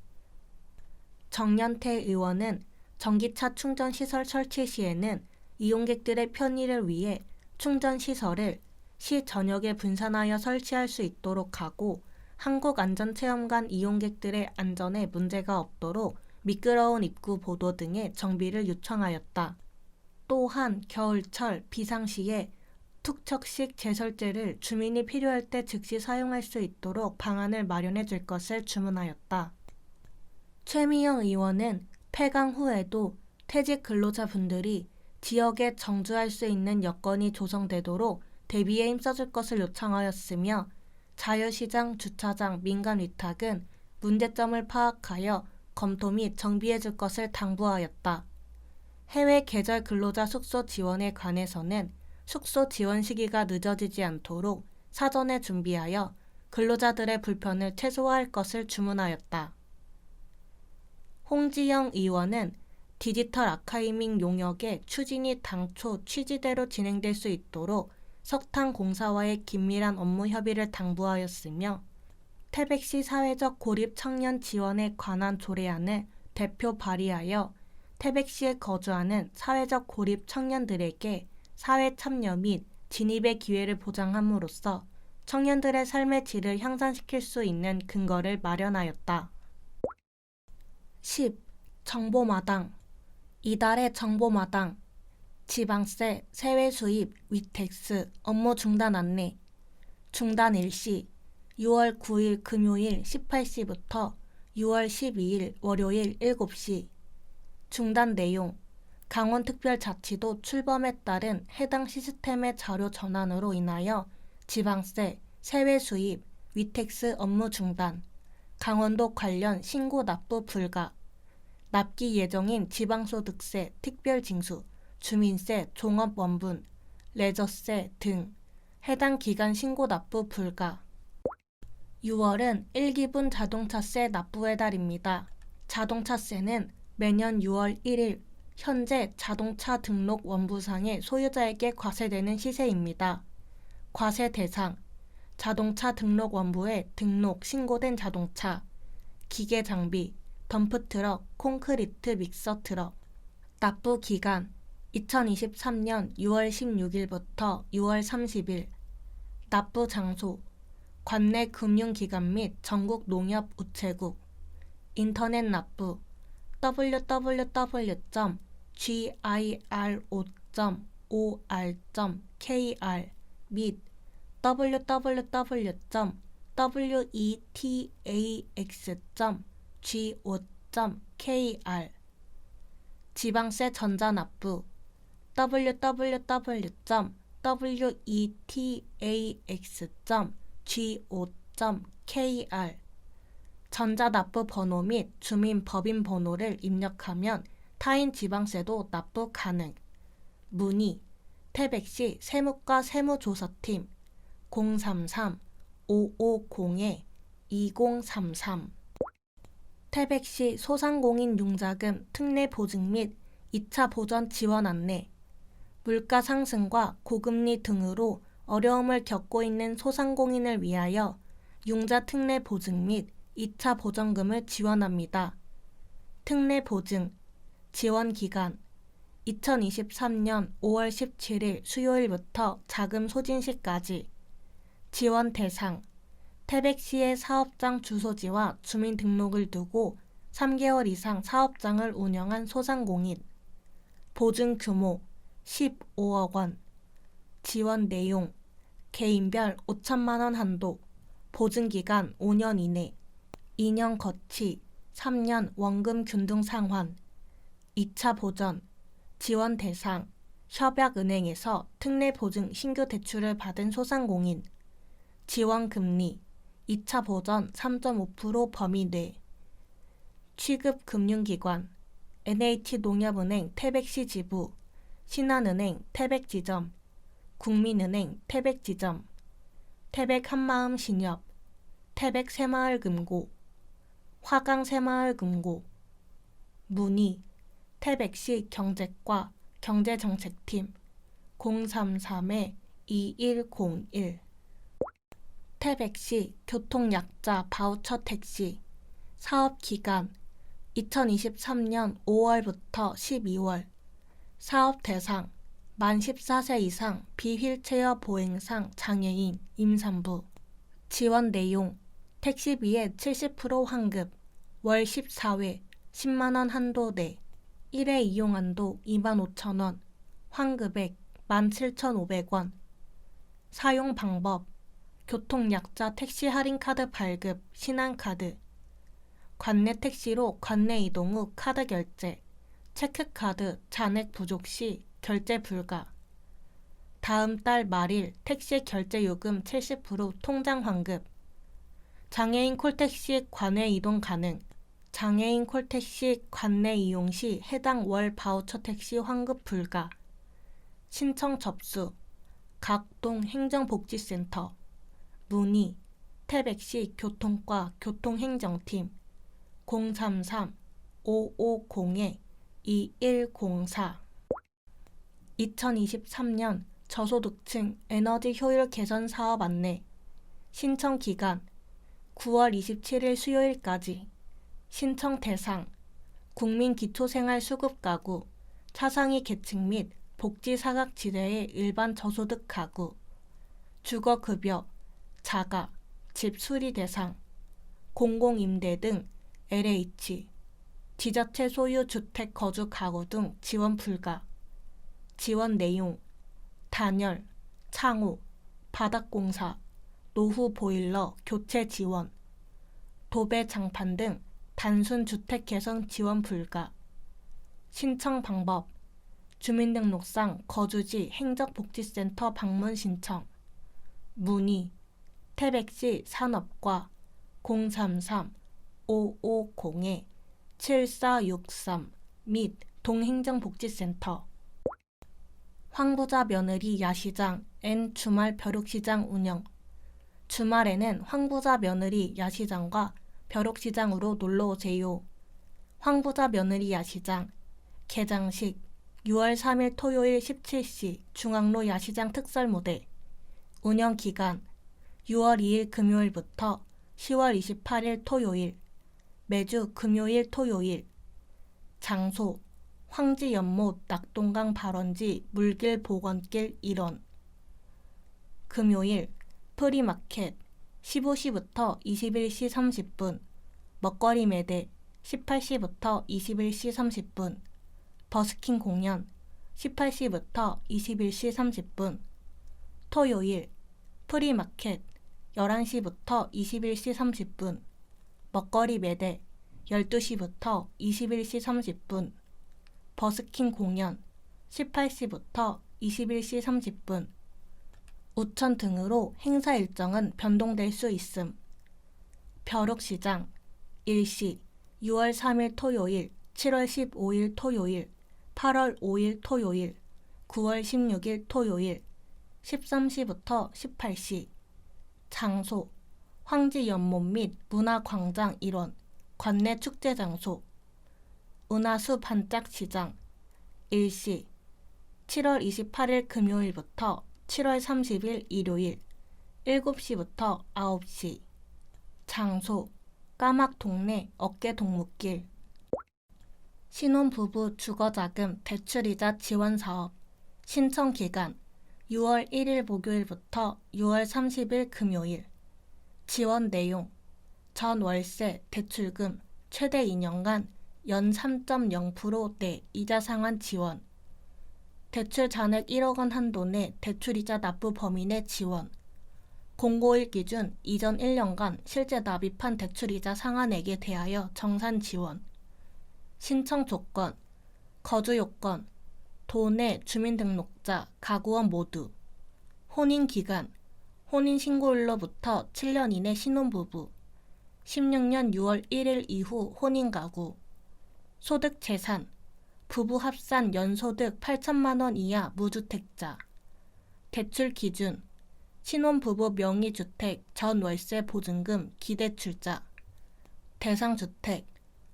[SPEAKER 1] 정연태 의원은 전기차 충전시설 설치 시에는 이용객들의 편의를 위해 충전시설을 시 전역에 분산하여 설치할 수 있도록 하고 한국안전체험관 이용객들의 안전에 문제가 없도록 미끄러운 입구 보도 등의 정비를 요청하였다. 또한 겨울철 비상시에 투척식 제설제를 주민이 필요할 때 즉시 사용할 수 있도록 방안을 마련해 줄 것을 주문하였다. 최미영 의원은 폐강 후에도 퇴직 근로자분들이 지역에 정주할 수 있는 여건이 조성되도록 대비에 힘써줄 것을 요청하였으며 자유시장, 주차장, 민간 위탁은 문제점을 파악하여 검토 및 정비해 줄 것을 당부하였다. 해외 계절 근로자 숙소 지원에 관해서는 숙소 지원 시기가 늦어지지 않도록 사전에 준비하여 근로자들의 불편을 최소화할 것을 주문하였다. 홍지영 의원은 디지털 아카이밍 용역의 추진이 당초 취지대로 진행될 수 있도록 석탄공사와의 긴밀한 업무 협의를 당부하였으며 태백시 사회적 고립 청년 지원에 관한 조례안을 대표 발의하여 태백시에 거주하는 사회적 고립 청년들에게 사회 참여 및 진입의 기회를 보장함으로써 청년들의 삶의 질을 향상시킬 수 있는 근거를 마련하였다. 10. 정보마당. 이달의 정보마당. 지방세, 세외 수입, 위택스, 업무 중단 안내. 중단 일시 6월 9일 금요일 18시부터 6월 12일 월요일 7시. 중단 내용 강원특별자치도 출범에 따른 해당 시스템의 자료 전환으로 인하여 지방세, 세외 수입, 위택스 업무 중단, 강원도 관련 신고 납부 불가, 납기 예정인 지방소득세, 특별징수, 주민세, 종업원분, 레저세 등 해당 기간 신고 납부 불가. 6월은 1기분 자동차세 납부의 달입니다. 자동차세는 매년 6월 1일 현재 자동차 등록 원부상의 소유자에게 과세되는 시세입니다. 과세 대상 자동차 등록 원부에 등록, 신고된 자동차, 기계 장비, 덤프트럭, 콘크리트 믹서 트럭. 납부 기간 2023년 6월 16일부터 6월 30일. 납부 장소 관내 금융기관 및 전국 농협우체국. 인터넷 납부 www.giro.or.kr 및 www.wetax.go.kr. 지방세 전자납부 www.wetax.go.kr. 전자납부 번호 및 주민 법인 번호를 입력하면 타인 지방세도 납부 가능. 문의 태백시 세무과 세무조사팀 033-550-2033. 태백시 소상공인 융자금 특례 보증 및 2차 보전 지원 안내. 물가 상승과 고금리 등으로 어려움을 겪고 있는 소상공인을 위하여 융자 특례 보증 및 2차 보전금을 지원합니다. 특례 보증 지원 기간 2023년 5월 17일 수요일부터 자금 소진 시까지. 지원 대상 태백시의 사업장 주소지와 주민등록을 두고 3개월 이상 사업장을 운영한 소상공인. 보증 규모 15억 원. 지원 내용 개인별 5천만 원 한도. 보증 기간 5년 이내. 2년 거치, 3년 원금 균등 상환. 2차 보전 지원 대상 협약은행에서 특례 보증 신규 대출을 받은 소상공인. 지원 금리 2차 보전 3.5% 범위 내. 취급 금융기관 NH농협은행 태백시 지부, 신한은행 태백지점, 국민은행 태백지점, 태백한마음신협, 태백새마을금고, 화강새마을금고. 문의 태백시 경제과 경제정책팀 033-2101. 태백시 교통약자 바우처 택시. 사업기간 2023년 5월부터 12월. 사업 대상 만 14세 이상 비휠체어 보행상 장애인 임산부. 지원 내용 택시비의 70% 환급, 월 14회 10만원 한도 내. 1회 이용 한도 25,000원, 환급액 17,500원. 사용 방법 교통약자 택시 할인카드 발급, 신한카드. 관내 택시로 관내 이동 후 카드 결제, 체크카드 잔액 부족 시 결제 불가. 다음 달 말일 택시 결제 요금 70% 통장 환급. 장애인 콜택시 관외 이동 가능. 장애인 콜택시 관내 이용 시 해당 월 바우처 택시 환급 불가. 신청 접수 각동 행정복지센터. 문의 태백시 교통과 교통행정팀 033-550-2104. 2023년 저소득층 에너지 효율 개선 사업 안내. 신청 기간 9월 27일 수요일까지. 신청 대상 국민기초생활수급가구, 차상위 계층 및 복지사각지대의 일반 저소득 가구. 주거급여, 자가, 집 수리 대상, 공공임대 등 LH, 지자체 소유 주택 거주 가구 등 지원 불가. 지원 내용, 단열, 창호, 바닥공사, 노후 보일러 교체 지원, 도배 장판 등 단순 주택 개선 지원 불가. 신청 방법, 주민등록상 거주지 행정복지센터 방문 신청, 문의, 태백시 산업과 033-550-7463 및 동행정복지센터. 황부자 며느리 야시장 앤 주말 벼룩시장 운영. 주말에는 황부자 며느리 야시장과 벼룩시장으로 놀러오세요. 황부자 며느리 야시장 개장식 6월 3일 토요일 17시 중앙로 야시장 특설무대. 운영기간 6월 2일 금요일부터 10월 28일 토요일. 매주 금요일 토요일. 장소 황지연못 낙동강 발원지 물길 보건길 1원. 금요일 프리마켓 15시부터 21시 30분. 먹거리 매대 18시부터 21시 30분. 버스킹 공연 18시부터 21시 30분. 토요일 프리마켓 11시부터 21시 30분. 먹거리 매대 12시부터 21시 30분. 버스킹 공연 18시부터 21시 30분. 우천 등으로 행사 일정은 변동될 수 있음. 벼룩시장 일시 6월 3일 토요일, 7월 15일 토요일, 8월 5일 토요일, 9월 16일 토요일 13시부터 18시. 장소 황지연못 및 문화광장 1원 관내 축제 장소. 은하수 반짝시장 일시 7월 28일 금요일부터 7월 30일 일요일 7시부터 9시. 장소 까막동네 어깨동무길. 신혼부부 주거자금 대출이자 지원사업. 신청기간 6월 1일 목요일부터 6월 30일 금요일. 지원 내용 전 월세 대출금 최대 2년간 연 3.0%대 이자 상환 지원. 대출 잔액 1억 원 한도 내 대출이자 납부 범위 내 지원. 공고일 기준 이전 1년간 실제 납입한 대출이자 상환액에 대하여 정산 지원. 신청 조건, 거주 요건, 도내 주민등록자, 가구원 모두. 혼인기간, 혼인신고일로부터 7년 이내 신혼부부, 16년 6월 1일 이후 혼인가구. 소득 재산, 부부 합산 연소득 8천만 원 이하 무주택자. 대출 기준, 신혼부부 명의주택 전 월세 보증금 기대출자. 대상 주택,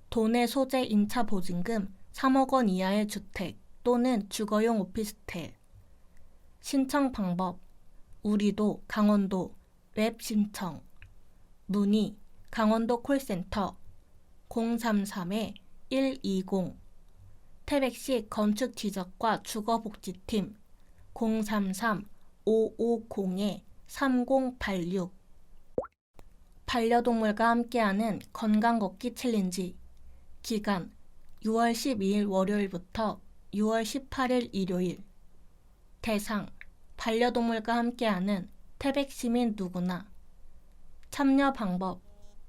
[SPEAKER 1] 도내 소재 임차 보증금 3억 원 이하의 주택 또는 주거용 오피스텔. 신청 방법, 우리도 강원도 웹 신청. 문의 강원도 콜센터 033-120. 태백시 건축지적과 주거복지팀 033-550-3086. 반려동물과 함께하는 건강걷기 챌린지. 기간 6월 12일 월요일부터 6월 18일 일요일. 대상 반려동물과 함께하는 태백시민 누구나. 참여 방법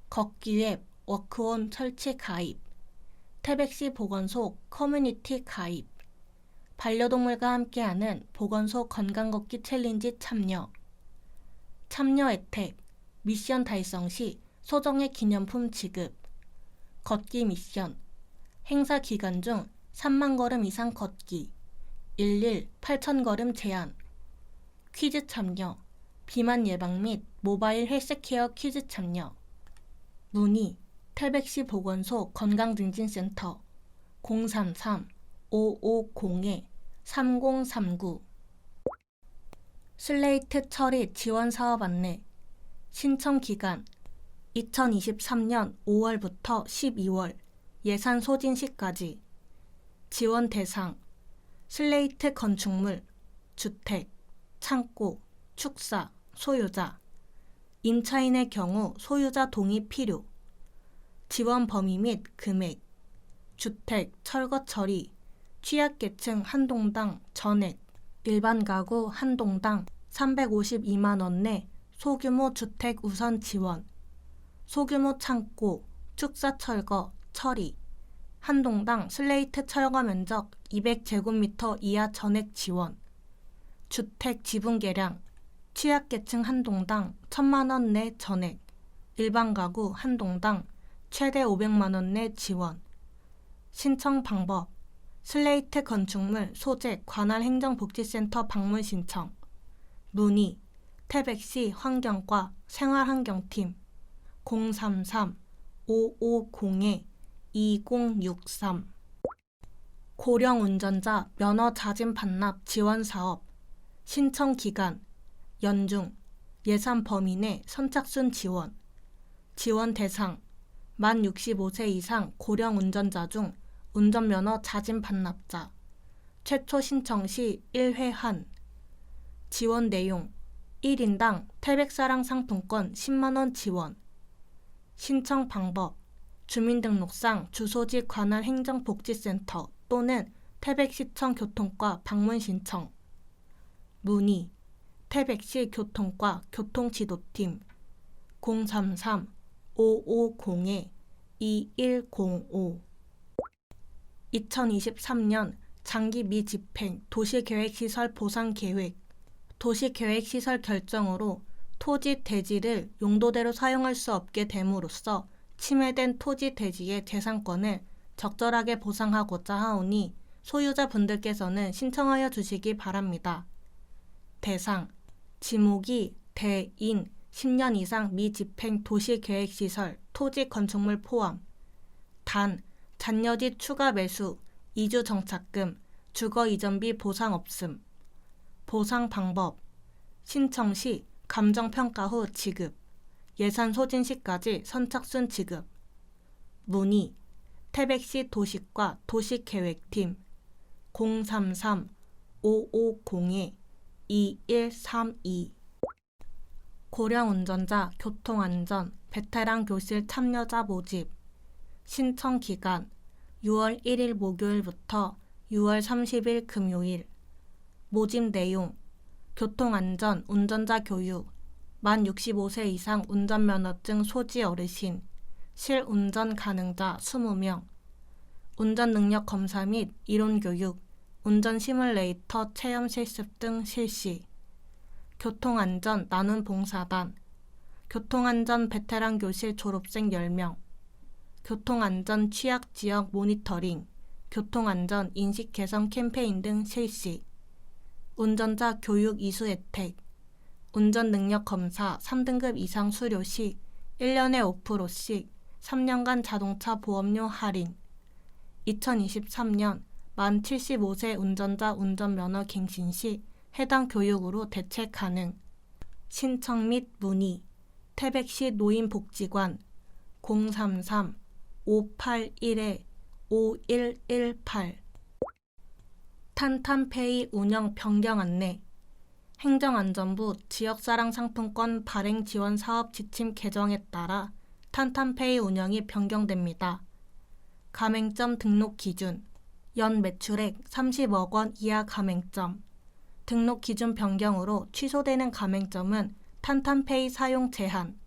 [SPEAKER 1] 걷기 웹 워크온 설치 가입. 태백시 보건소 커뮤니티 가입. 반려동물과 함께하는 보건소 건강걷기 챌린지 참여. 참여 혜택 미션 달성 시 소정의 기념품 지급. 걷기 미션 행사 기간 중 3만 걸음 이상 걷기. 1일 8천 걸음 제한. 퀴즈 참여 비만 예방 및 모바일 헬스케어 퀴즈 참여. 문의 태백시 보건소 건강증진센터 033-550-3039. 슬레이트 처리 지원 사업 안내. 신청 기간 2023년 5월부터 12월 예산 소진 시까지. 지원 대상 슬레이트 건축물, 주택, 창고, 축사, 소유자. 임차인의 경우 소유자 동의 필요. 지원 범위 및 금액. 주택 철거 처리, 취약계층 한 동당 전액, 일반 가구 한 동당 352만 원 내 소규모 주택 우선 지원, 소규모 창고, 축사 철거, 처리, 한 동당 슬레이트 철거 면적 200제곱미터 이하 전액 지원, 주택 지분 계량, 취약계층 한 동당 1,000만 원 내 전액, 일반 가구 한 동당 최대 500만 원 내 지원. 신청 방법: 슬레이트 건축물 소재 관할 행정복지센터 방문 신청. 문의: 태백시 환경과 생활환경팀 033-550-2063. 고령 운전자 면허 자진 반납 지원 사업. 신청 기간: 연중, 예산 범위 내 선착순 지원. 지원 대상: 만 65세 이상 고령 운전자 중 운전면허 자진 반납자. 최초 신청 시 1회 한. 지원 내용: 1인당 태백사랑 상품권 10만원 지원. 신청 방법: 주민등록상 주소지 관할 행정복지센터 또는 태백시청 교통과 방문 신청. 문의: 태백시 교통과 교통지도팀 033-550-2105. 2023년 장기 미집행 도시계획시설 보상계획. 도시계획시설 결정으로 토지 대지를 용도대로 사용할 수 없게 됨으로써 침해된 토지 대지의 재산권을 적절하게 보상하고자 하오니 소유자분들께서는 신청하여 주시기 바랍니다. 대상: 지목이 대인 10년 이상 미집행 도시계획시설 토지 건축물 포함. 단, 잔여지 추가 매수, 이주 정착금, 주거 이전비 보상 없음. 보상 방법: 신청 시 감정평가 후 지급, 예산 소진 시까지 선착순 지급. 문의: 태백시 도시과 도시계획팀 033-550-2132. 고령 운전자 교통안전 베테랑 교실 참여자 모집. 신청 기간: 6월 1일 목요일부터 6월 30일 금요일. 모집 내용: 교통안전 운전자 교육, 만 65세 이상 운전면허증 소지 어르신, 실운전 가능자 20명, 운전능력 검사 및 이론교육, 운전 시뮬레이터 체험 실습 등 실시. 교통안전 나눔 봉사단, 교통안전 베테랑 교실 졸업생 10명, 교통안전 취약지역 모니터링, 교통안전 인식 개선 캠페인 등 실시. 운전자 교육 이수 혜택, 운전능력 검사 3등급 이상 수료 시 1년에 5%씩 3년간 자동차 보험료 할인. 2023년 만 75세 운전자 운전면허 갱신 시 해당 교육으로 대체 가능. 신청 및 문의: 태백시 노인복지관 033-581-5118. 탄탄페이 운영 변경 안내. 행정안전부 지역사랑 상품권 발행 지원 사업 지침 개정에 따라 탄탄페이 운영이 변경됩니다. 가맹점 등록 기준: 연 매출액 30억 원 이하 가맹점. 등록 기준 변경으로 취소되는 가맹점은 탄탄페이 사용 제한.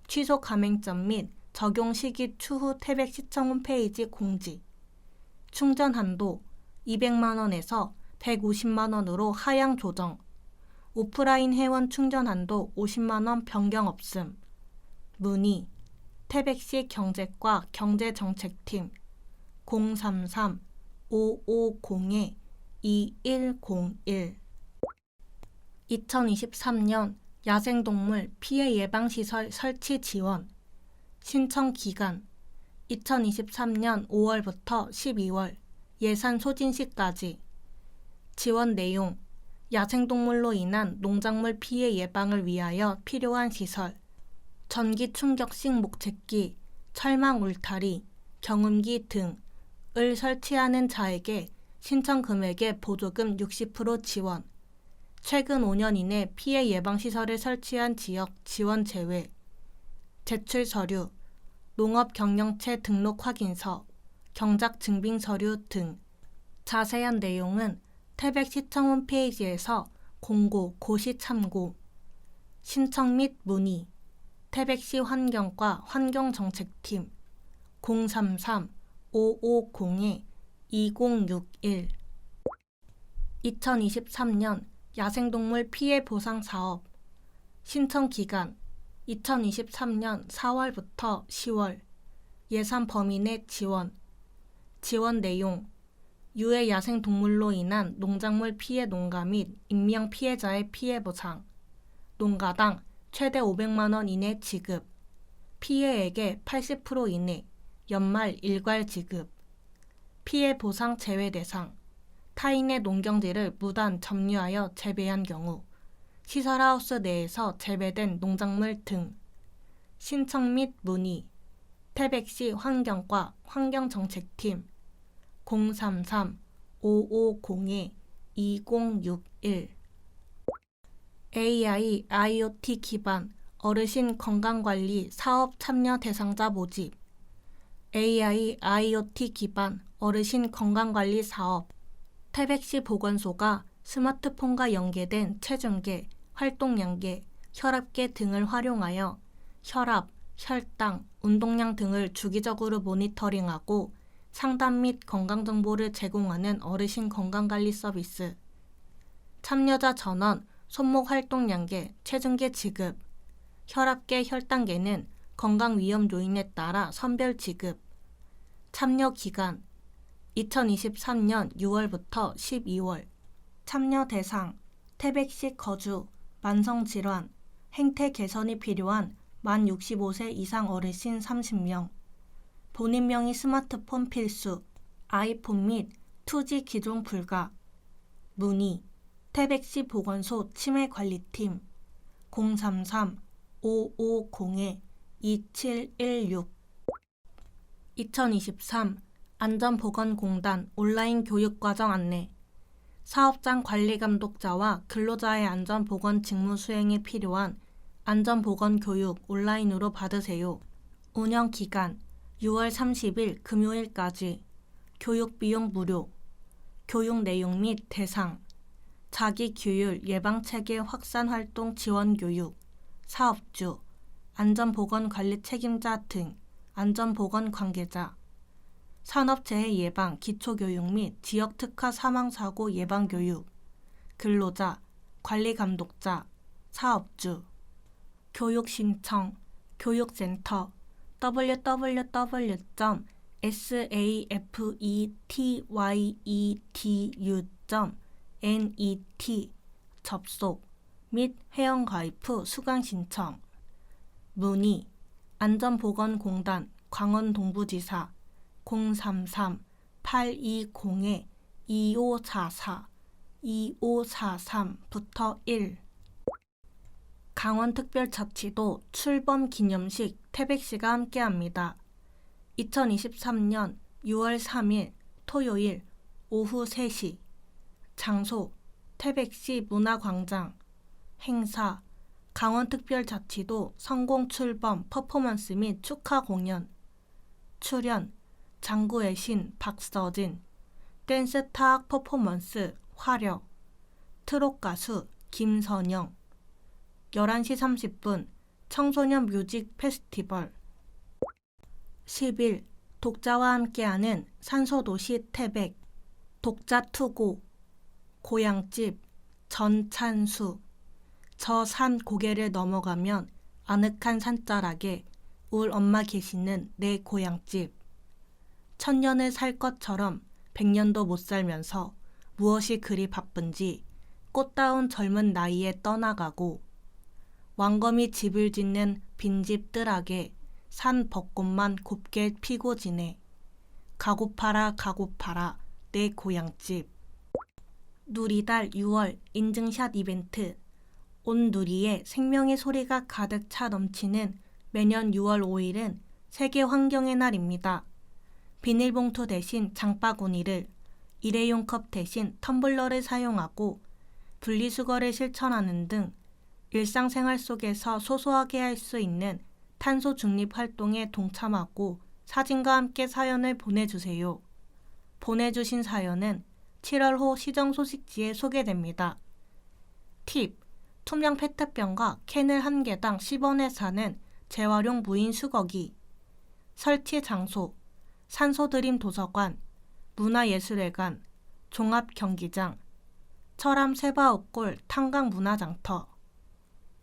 [SPEAKER 1] 취소 가맹점 및 적용 시기 추후 태백시청 홈페이지 공지. 충전 한도 200만 원에서 150만 원으로 하향 조정. 오프라인 회원 충전 한도 50만 원 변경 없음. 문의: 태백시 경제과 경제정책팀 033-550-2101. 2023년 야생동물 피해 예방시설 설치 지원. 신청 기간: 2023년 5월부터 12월, 예산 소진 시까지. 지원 내용: 야생동물로 인한 농작물 피해 예방을 위하여 필요한 시설, 전기 충격식 목채기, 철망 울타리, 경운기 등을 설치하는 자에게 신청 금액의 보조금 60% 지원. 최근 5년 이내 피해 예방시설을 설치한 지역 지원 제외. 제출 서류: 농업경영체 등록 확인서, 경작 증빙 서류 등. 자세한 내용은 태백시청 홈페이지에서 공고, 고시 참고, 신청 및 문의, 태백시 환경과 환경정책팀 033-550-2061 2023년 야생동물 피해 보상 사업 신청 기간 2023년 4월부터 10월 예산 범위 내 지원 내용 유해 야생동물로 인한 농작물 피해 농가 및 인명 피해자의 피해 보상 농가당 최대 500만 원 이내 지급 피해액의 80% 이내 연말 일괄 지급 피해 보상 제외 대상 타인의 농경지를 무단 점유하여 재배한 경우 시설하우스 내에서 재배된 농작물 등 신청 및 문의 태백시 환경과 환경정책팀 033-550-2061 AI, IoT 기반 어르신 건강관리 사업 참여 대상자 모집 AI, IoT 기반 어르신 건강관리 사업 태백시 보건소가 스마트폰과 연계된 체중계, 활동량계, 혈압계 등을 활용하여 혈압, 혈당, 운동량 등을 주기적으로 모니터링하고 상담 및 건강정보를 제공하는 어르신 건강관리 서비스. 참여자 전원, 손목 활동량계, 체중계 지급, 혈압계, 혈당계는 건강 위험 요인에 따라 선별 지급. 참여 기간 2023년 6월부터 12월 참여 대상 태백시 거주, 만성질환, 행태 개선이 필요한 만 65세 이상 어르신 30명 본인 명의 스마트폰 필수, 아이폰 및 2G 기종 불가 문의 태백시 보건소 치매관리팀 033-550-2716 2023 안전보건공단 온라인 교육과정 안내 사업장 관리감독자와 근로자의 안전보건 직무 수행에 필요한 안전보건 교육 온라인으로 받으세요. 운영기간 6월 30일 금요일까지 교육비용 무료 교육 내용 및 대상 자기규율 예방체계 확산활동 지원교육 사업주 안전보건관리 책임자 등 안전보건 관계자 산업재해 예방 기초교육 및 지역특화 사망사고 예방교육 근로자 관리감독자 사업주 교육 신청 교육센터 www.safetyedu.net 접속 및 회원가입 후 수강 신청 문의 안전보건공단 광원동부지사 033-820-2544 2543부터 1 강원특별자치도 출범기념식 태백시가 함께합니다. 2023년 6월 3일 토요일 오후 3시 장소 태백시 문화광장 행사 강원특별자치도 성공출범 퍼포먼스 및 축하 공연 출연 장구의 신 박서진 댄스 타악 퍼포먼스 화력 트롯 가수 김선영 11시 30분 청소년 뮤직 페스티벌 10일 독자와 함께하는 산소도시 태백 독자 투고 고향집 전찬수 저 산 고개를 넘어가면 아늑한 산자락에 울 엄마 계시는 내 고향집 천년을 살 것처럼 100년도 못 살면서 무엇이 그리 바쁜지 꽃다운 젊은 나이에 떠나가고 왕검이 집을 짓는 빈집 뜰하게 산 벚꽃만 곱게 피고 지내 가고파라 가고파라 내 고향집 누리달 6월 인증샷 이벤트 온 누리에 생명의 소리가 가득 차 넘치는 매년 6월 5일은 세계환경의 날입니다. 비닐봉투 대신 장바구니를 일회용 컵 대신 텀블러를 사용하고 분리수거를 실천하는 등 일상생활 속에서 소소하게 할 수 있는 탄소 중립 활동에 동참하고 사진과 함께 사연을 보내주세요. 보내주신 사연은 7월호 시정 소식지에 소개됩니다. 팁: 투명 페트병과 캔을 한 개당 10원에 사는 재활용 무인 수거기. 설치 장소: 산소드림 도서관, 문화예술회관, 종합경기장, 철암 세바옥골 탄광문화장터.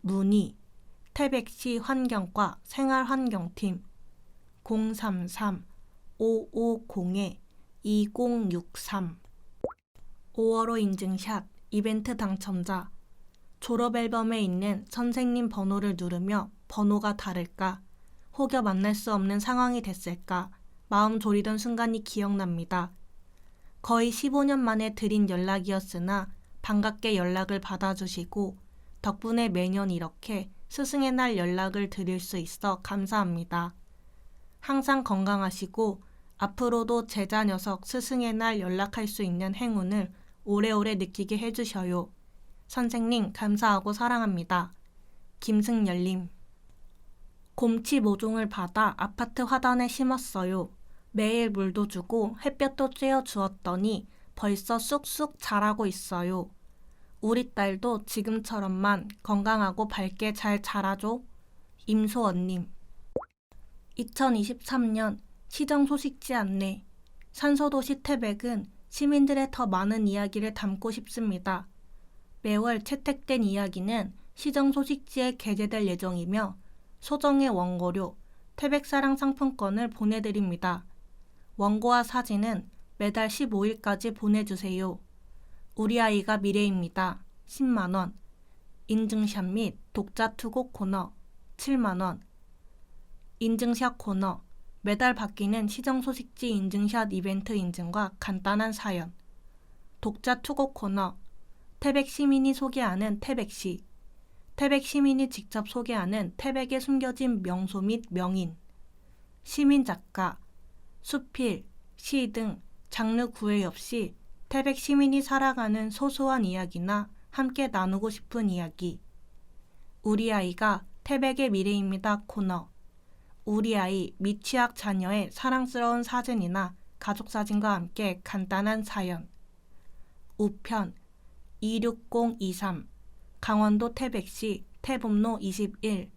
[SPEAKER 1] 문의: 태백시 환경과 생활환경팀 033-550-2063. 5월호 인증샷 이벤트 당첨자. 졸업앨범에 있는 선생님 번호를 누르며 번호가 다를까, 혹여 만날 수 없는 상황이 됐을까 마음 졸이던 순간이 기억납니다. 거의 15년 만에 드린 연락이었으나 반갑게 연락을 받아주시고 덕분에 매년 이렇게 스승의 날 연락을 드릴 수 있어 감사합니다. 항상 건강하시고 앞으로도 제자 녀석 스승의 날 연락할 수 있는 행운을 오래오래 느끼게 해주셔요. 선생님 감사하고 사랑합니다. 김승열님. 곰치 모종을 받아 아파트 화단에 심었어요. 매일 물도 주고 햇볕도 쬐어 주었더니 벌써 쑥쑥 자라고 있어요. 우리 딸도 지금처럼만 건강하고 밝게 잘 자라줘. 임소원님. 2023년 시정 소식지 안내. 산소도시 태백은 시민들의 더 많은 이야기를 담고 싶습니다. 매월 채택된 이야기는 시정 소식지에 게재될 예정이며 소정의 원고료, 태백사랑 상품권을 보내드립니다. 원고와 사진은 매달 15일까지 보내주세요. 우리 아이가 미래입니다. 10만원. 인증샷 및 독자 투고 코너 7만원. 인증샷 코너. 매달 바뀌는 시정 소식지 인증샷 이벤트 인증과 간단한 사연. 독자 투고 코너. 태백 시민이 소개하는 태백시. 태백 시민이 직접 소개하는 태백에 숨겨진 명소 및 명인. 시민 작가. 수필, 시 등 장르 구애 없이 태백 시민이 살아가는 소소한 이야기나 함께 나누고 싶은 이야기. 우리 아이가 태백의 미래입니다 코너. 우리 아이 미취학 자녀의 사랑스러운 사진이나 가족사진과 함께 간단한 사연. 우편 26023 강원도 태백시 태북로 21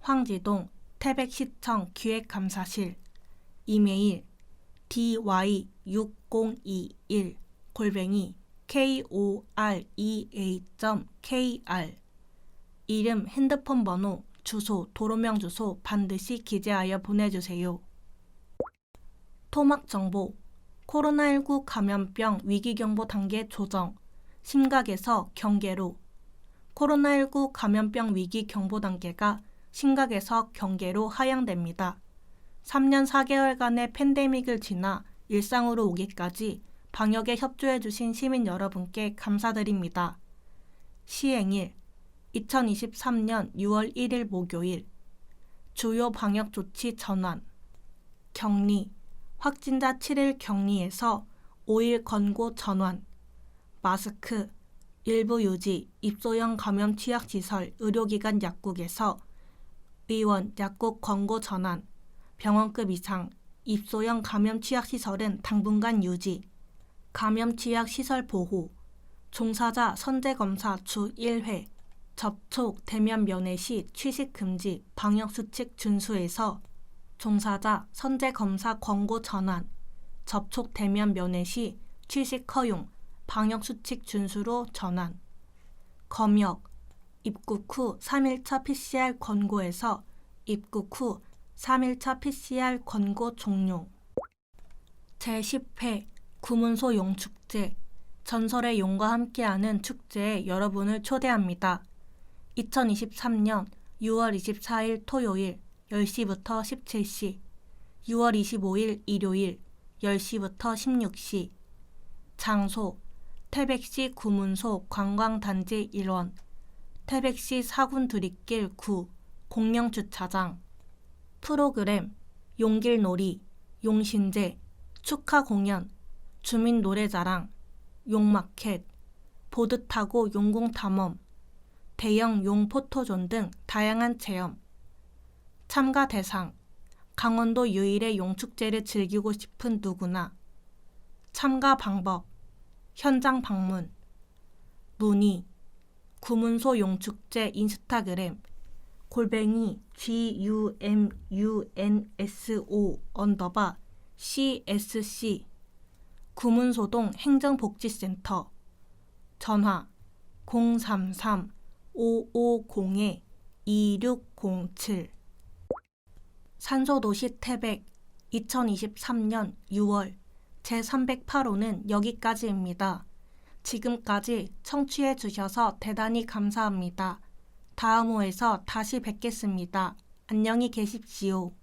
[SPEAKER 1] 황지동 태백시청 기획감사실. 이메일 dy602@korea.kr. 이름, 핸드폰 번호, 주소, 도로명 주소 반드시 기재하여 보내주세요. 토막 정보. 코로나19 감염병 위기경보 단계 조정. 심각에서 경계로. 코로나19 감염병 위기 경보 단계가 심각에서 경계로 하향됩니다. 3년 4개월간의 팬데믹을 지나 일상으로 오기까지 방역에 협조해주신 시민 여러분께 감사드립니다. 시행일 2023년 6월 1일 목요일. 주요 방역 조치 전환. 격리. 확진자 7일 격리에서 5일 권고 전환. 마스크. 일부 유지, 입소형 감염 취약시설, 의료기관 약국에서 의원, 약국 권고 전환. 병원급 이상, 입소형 감염 취약시설은 당분간 유지. 감염 취약시설 보호. 종사자 선제검사 주 1회. 접촉, 대면 면회 시 취식 금지, 방역수칙 준수에서 종사자 선제검사 권고 전환. 접촉, 대면 면회 시 취식 허용, 방역수칙 준수로 전환. 검역. 입국 후 3일차 PCR 권고에서 입국 후 3일차 PCR 권고 종료. 제10회 구문소 용축제. 전설의 용과 함께하는 축제에 여러분을 초대합니다. 2023년 6월 24일 토요일 10시부터 17시, 6월 25일 일요일 10시부터 16시. 장소 태백시 구문소 관광단지 1원, 태백시 사군드립길 9 공영주차장. 프로그램 용길놀이, 용신제, 축하 공연, 주민 노래자랑, 용마켓, 보드 타고 용궁 탐험, 대형 용 포토존 등 다양한 체험. 참가 대상 강원도 유일의 용축제를 즐기고 싶은 누구나. 참가 방법 현장 방문, 문의, 구문소 용축제 인스타그램 @gumunso_csc 구문소동 행정복지센터 전화 033-550-2607 산소도시 태백 2023년 6월 제308호는 여기까지입니다. 지금까지 청취해 주셔서 대단히 감사합니다. 다음 호에서 다시 뵙겠습니다. 안녕히 계십시오.